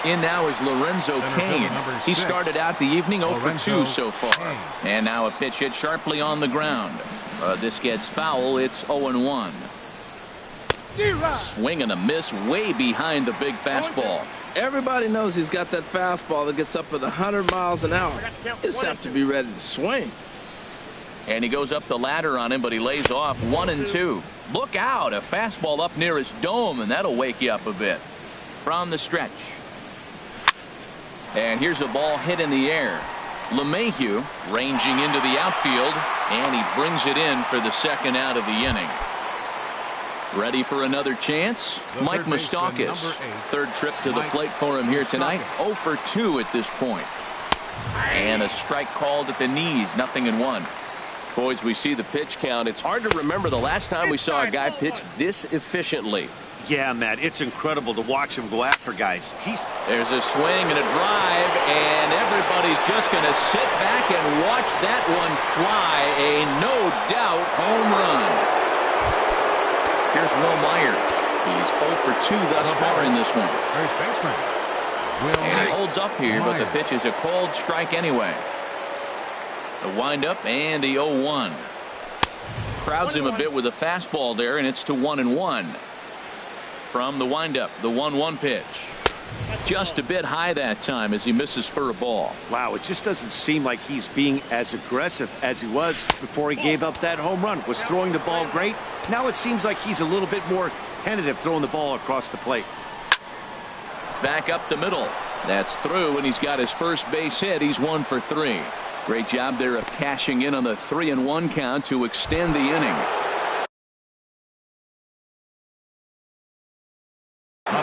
In now is Lorenzo Cain. He started out the evening 0 for 2 so far. And now a pitch hit sharply on the ground. This gets foul. It's 0-1. Swing and a miss way behind the big fastball. Everybody knows he's got that fastball that gets up at 100 miles an hour. He just have to be ready to swing. And he goes up the ladder on him, but he lays off 1-2. Look out, a fastball up near his dome, and that'll wake you up a bit. From the stretch. And here's a ball hit in the air. LeMahieu ranging into the outfield, and he brings it in for the second out of the inning. Ready for another chance? Mike Moustakas. Third trip to the plate for him here tonight. 0 for 2 at this point. And a strike called at the knees. 0-1. Boys, we see the pitch count. It's hard to remember the last time we saw a guy pitch this efficiently. Yeah, Matt, it's incredible to watch him go after guys. There's a swing and a drive, and everybody's just going to sit back and watch that one fly. A no-doubt home run. Here's Will Myers. He's 0 for 2 thus far in this one. And he holds up here, but the pitch is a cold strike anyway. The windup and the 0-1. Crowds him a bit with a fastball there, and it's to 1-1. From the windup, the 1-1 pitch. Just a bit high that time as he misses for a ball. Wow, it just doesn't seem like he's being as aggressive as he was before he gave up that home run. Was throwing the ball great. Now it seems like he's a little bit more tentative throwing the ball across the plate. Back up the middle. That's through, and he's got his first base hit. He's 1 for 3. Great job there of cashing in on the 3-1 count to extend the inning.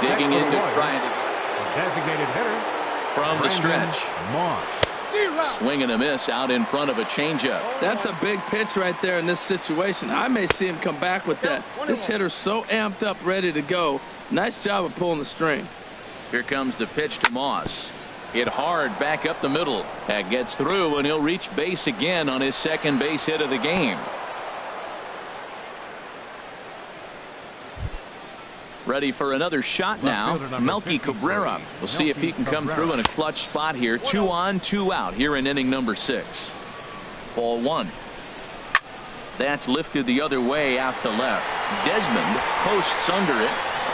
Digging in to try to designated hitter from the stretch. Swing and a miss out in front of a changeup. That's a big pitch right there in this situation. I may see him come back with that. This hitter's so amped up, ready to go. Nice job of pulling the string. Here comes the pitch to Moss. Hit hard back up the middle. That gets through, and he'll reach base again on his second base hit of the game. Ready for another shot now. Melky Cabrera. We'll see if he can come through in a clutch spot here. 2 on, 2 out here in inning number 6. Ball 1. That's lifted the other way out to left. Desmond posts under it,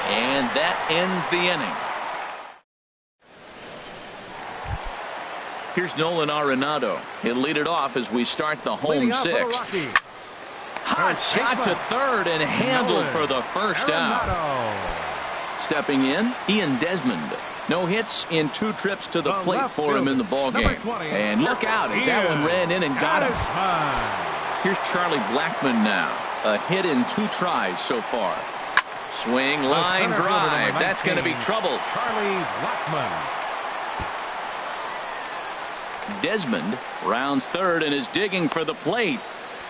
and that ends the inning. Here's Nolan Arenado. He'll lead it off as we start the home 6th. Hot shot to third and handled for the first out. Stepping in, Ian Desmond. No hits in 2 trips to the plate for him in the ballgame. And look out as that one ran in and got him. Here's Charlie Blackmon now. A hit in 2 tries so far. Swing, line drive. That's going to be trouble. Charlie Blackmon. Desmond rounds third and is digging for the plate.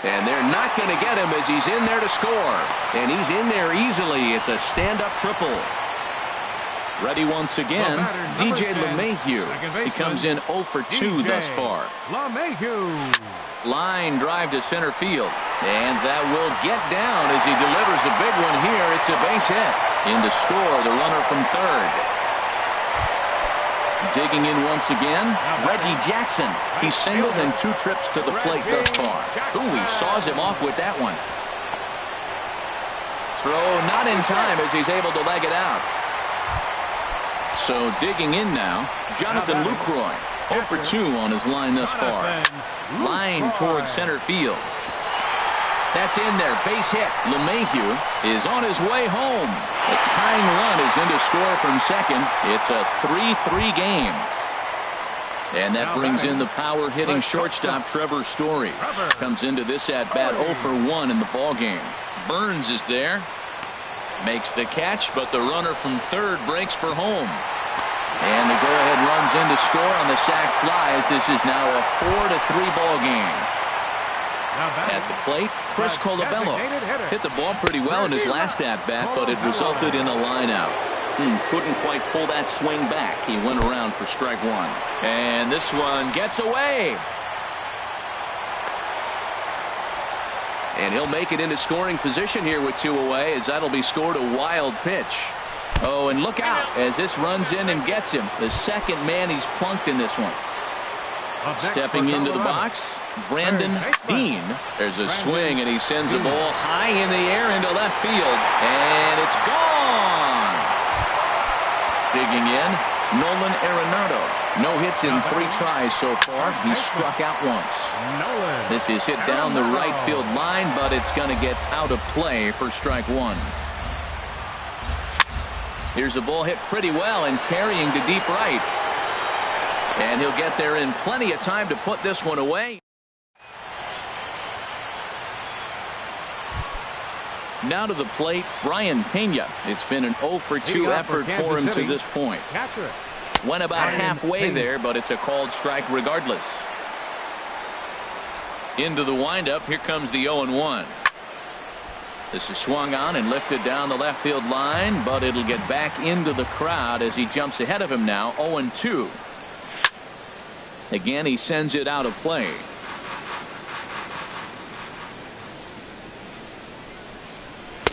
And they're not going to get him as he's in there to score. And he's in there easily. It's a stand-up triple. Ready once again, DJ LeMahieu. He comes in 0 for 2 thus far. LeMahieu. Line drive to center field. And that will get down as he delivers a big one here. It's a base hit. In to score, the runner from third. Digging in once again, Reggie Jackson. He's singled in 2 trips to the plate thus far. Ooh, he saws him off with that one. Throw not in time as he's able to leg it out. So digging in now, Jonathan Lucroy. 0 for 2 on his line thus far. Line towards center field. That's in there. Base hit. LeMahieu is on his way home. A tying run is in to score from second. It's a 3-3 game. And that brings in the power-hitting shortstop Trevor Story. Comes into this at-bat 0 for 1 in the ballgame. Burns is there. Makes the catch, but the runner from third breaks for home. And the go-ahead runs in to score on the sac fly, as this is now a 4-3 ball game. At the plate, Chris Colabello hit the ball pretty well in his last at-bat, but it resulted in a line-out. Couldn't quite pull that swing back. He went around for strike one. And this one gets away. And he'll make it into scoring position here with 2 away, as that'll be scored a wild pitch. Oh, and look out as this runs in and gets him. The second man he's plunked in this one. Stepping into the box, Brandon Dean. There's a swing, and he sends a ball high in the air into left field. And it's gone. Digging in, Nolan Arenado. No hits in 3 tries so far. He struck out once. This is hit down the right field line, but it's going to get out of play for strike one. Here's a ball hit pretty well and carrying to deep right. And he'll get there in plenty of time to put this one away. Now to the plate, Brian Pena. It's been an 0 for 2 effort for him to this point. Went about halfway there, but it's a called strike regardless. Into the windup, here comes the 0-1. This is swung on and lifted down the left field line, but it'll get back into the crowd as he jumps ahead of him now. 0-2. Again, he sends it out of play.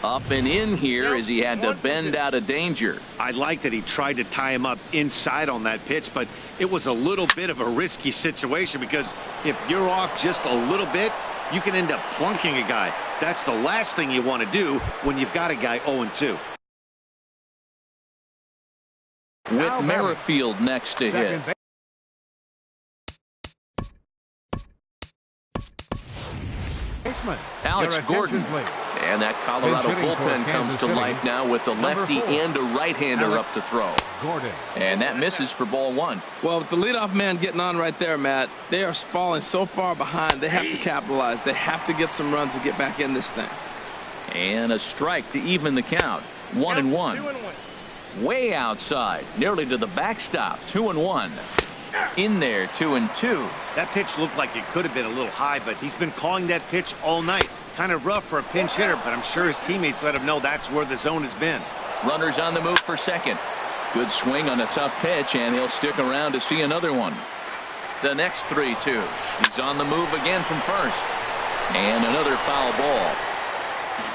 Up and in here as he had to bend out of danger. I like that he tried to tie him up inside on that pitch, but it was a little bit of a risky situation, because if you're off just a little bit, you can end up plunking a guy. That's the last thing you want to do when you've got a guy 0-2. With Merrifield next to hit. Alex Gordon. And that Colorado bullpen comes to life now with a lefty and a right-hander up to throw. And that misses for ball one. Well, with the leadoff man getting on right there, Matt, they are falling so far behind. They have to capitalize. They have to get some runs to get back in this thing. And a strike to even the count. 1-1. Way outside, nearly to the backstop. 2-1. In there, 2-2. That pitch looked like it could have been a little high, but he's been calling that pitch all night. Kind of rough for a pinch hitter, but I'm sure his teammates let him know that's where the zone has been. Runners on the move for second. Good swing on a tough pitch, and he'll stick around to see another one. The next 3-2. He's on the move again from first. And another foul ball.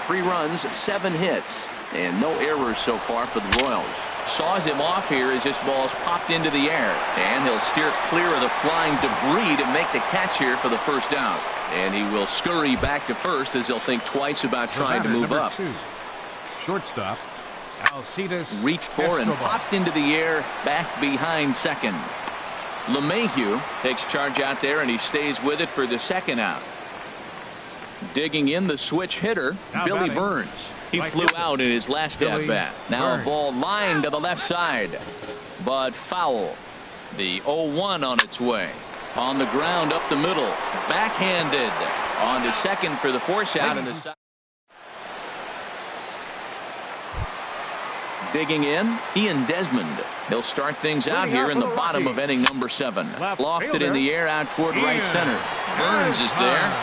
3 runs, 7 hits, and no errors so far for the Royals. Saws him off here as this ball's popped into the air. And he'll steer clear of the flying debris to make the catch here for the first out. And he will scurry back to first as he'll think twice about trying to move up. Shortstop, Alcides reached for and popped into the air back behind second. LeMahieu takes charge out there, and he stays with it for the second out. Digging in, the switch hitter, Billy Burns. He flew out in his last at-bat. Now a ball lined to the left side, but foul. The 0-1 on its way. On the ground up the middle. Backhanded. On to second for the force out in the side. Digging in, Ian Desmond. He'll start things out here in the bottom of inning number 7. Lofted in the air out toward right center. Burns is there.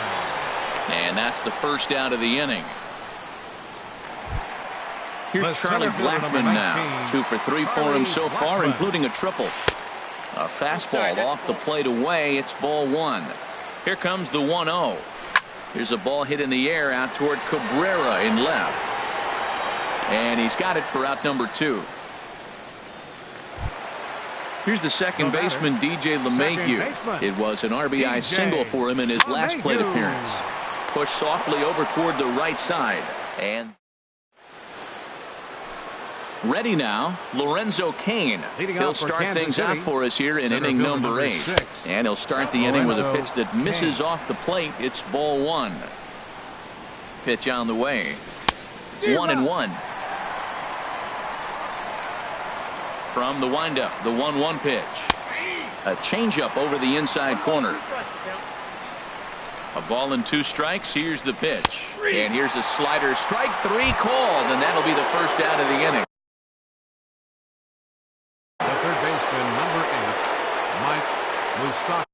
And that's the first out of the inning. Here's Charlie Blackmon now. 2 for 3 for him so far, including a triple. A fastball off the plate away. It's ball 1. Here comes the 1-0. Here's a ball hit in the air out toward Cabrera in left. And he's got it for out number 2. Here's the second baseman, DJ LeMahieu. It was an RBI single for him in his last plate appearance. Pushed softly over toward the right side. And ready now, Lorenzo Cain. He'll start things out for us here in inning number 8. And he'll start the inning with a pitch that misses off the plate. It's ball 1. Pitch on the way. 1-1. From the windup, the 1-1 pitch. A changeup over the inside corner. A ball and 2 strikes. Here's the pitch. And here's a slider. Strike 3 called, and that'll be the first out of the inning. The third baseman, number 8, Mike Moustakas.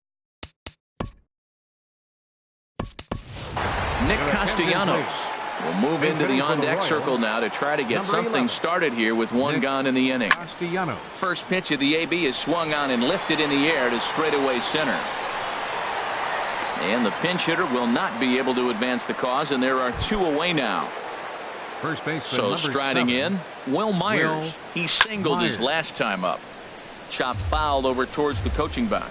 Nick Castellanos will move into the on-deck circle now to try to get something started here with 1 gone in the inning. Castellanos. First pitch of the AB is swung on and lifted in the air to straightaway center. And the pinch hitter will not be able to advance the cause, and there are 2 away now. First baseman, So number striding 7, in, Will Myers. Will He singled his Myers. last time up. Chopped foul over towards the coaching box.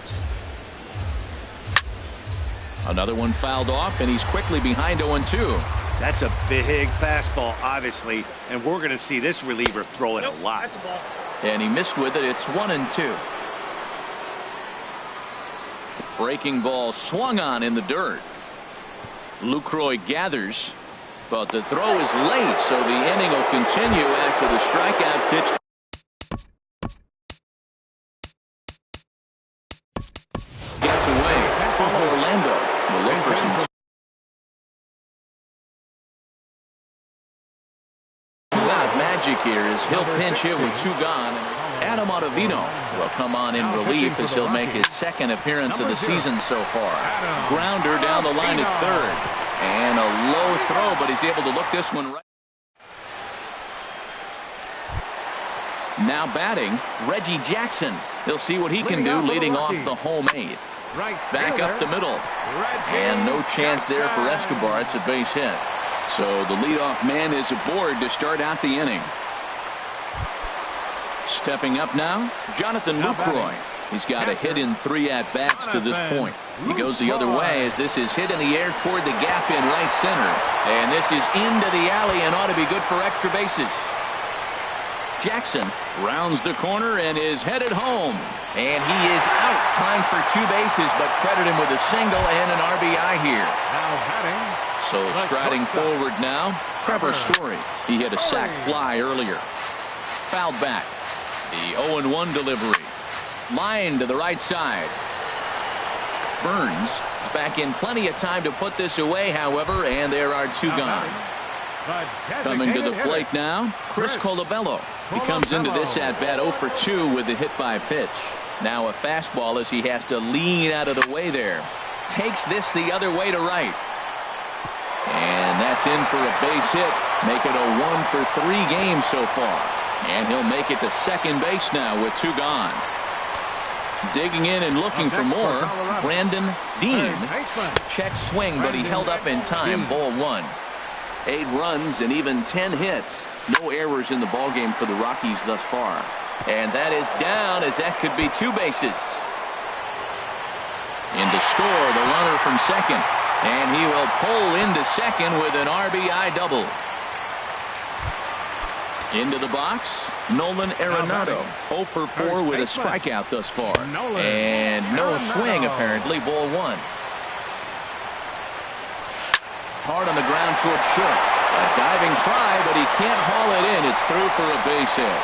Another one fouled off, and he's quickly behind 0-2. That's a big fastball, obviously, and we're going to see this reliever throw it a lot. And he missed with it. It's 1-2. Breaking ball swung on in the dirt. Lucroy gathers, but the throw is late, so the inning will continue after the strikeout pitch. Gets away. Orlando will look for some two-out magic here as he'll pinch hit with 2 gone. Adam Ottavino will come on in relief as he'll make his second appearance of the season so far. Grounder down the line at third. And a low throw, but he's able to look this one right. Now batting, Reggie Jackson. He'll see what he can do leading off the home 8. Back up the middle. And no chance there for Escobar. It's a base hit. So the leadoff man is aboard to start out the inning. Stepping up now, Jonathan Lucroy. He's got a hit in 3 at-bats to this point. He goes the other way as this is hit in the air toward the gap in right center. And this is into the alley and ought to be good for extra bases. Jackson rounds the corner and is headed home. And he is out trying for 2 bases, but credit him with a single and an RBI here. Now batting. So striding forward now, Trevor Story. He hit a sac fly earlier. Fouled back. The 0-1 delivery. Line to the right side. Burns back in plenty of time to put this away, however, and there are 2 gone. Coming to the plate now, Chris Colabello. He comes into this at-bat 0 for 2 with the hit-by pitch. Now a fastball as he has to lean out of the way there. Takes this the other way to right. And that's in for a base hit. Make it a 1 for 3 games so far. And he'll make it to second base now with 2 gone. Digging in and looking for more, Brandon Dean. Check swing, but he held up in time. Ball 1. 8 runs and even 10 hits. No errors in the ballgame for the Rockies thus far. And that is down as that could be 2 bases. In to score, the runner from second. And he will pull into second with an RBI double. Into the box, Nolan Arenado. 0 for 4 with a strikeout thus far. And no swing, apparently. Ball 1. Hard on the ground toward short. A diving try, but he can't haul it in. It's through for a base hit.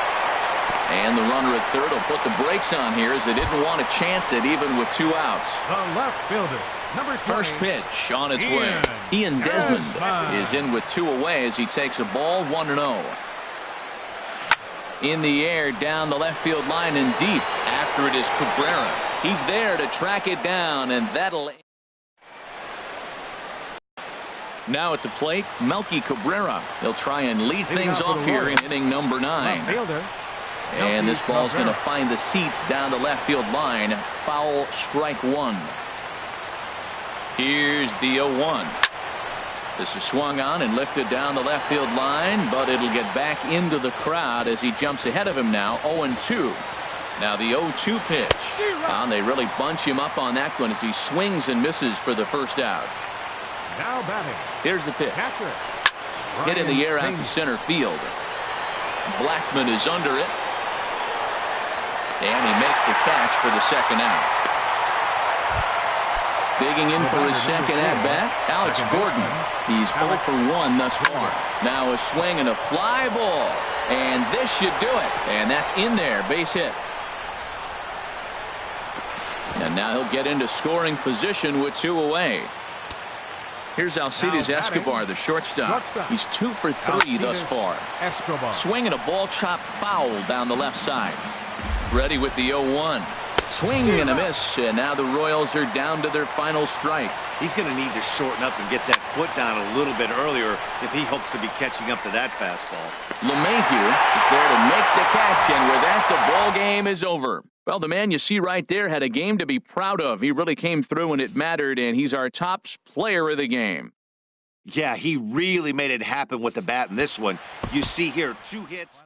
And the runner at third will put the brakes on here as they didn't want to chance it even with 2 outs. The left fielder, number 20, First pitch on its way. Ian Desmond is in with 2 away as he takes a ball 1-0. In the air down the left field line and deep after it is Cabrera. He's there to track it down, and that'll. Now at the plate, Melky Cabrera. They'll try and lead things off here in inning number 9. And this ball's going to find the seats down the left field line. Foul, strike 1. Here's the 0-1. This is swung on and lifted down the left field line, but it'll get back into the crowd as he jumps ahead of him now. 0-2. Now the 0-2 pitch. And they really bunch him up on that one as he swings and misses for the first out. Now batting. Here's the pitch. Hit in the air out to center field. Blackman is under it. And he makes the catch for the second out. Digging in for his second at-bat, Alex Gordon. He's 0 for 1 thus far. Now a swing and a fly ball. And this should do it. And that's in there, base hit. And now he'll get into scoring position with 2 away. Here's Alcides Escobar, the shortstop. He's 2 for 3 thus far. Swinging a ball chopped foul down the left side. Ready with the 0-1. Swing and a miss, and now the Royals are down to their final strike. He's going to need to shorten up and get that foot down a little bit earlier if he hopes to be catching up to that fastball. LeMahieu is there to make the catch, and with that, the ball game is over. Well, the man you see right there had a game to be proud of. He really came through when it mattered, and he's our top player of the game. Yeah, he really made it happen with the bat in this one. You see here 2 hits.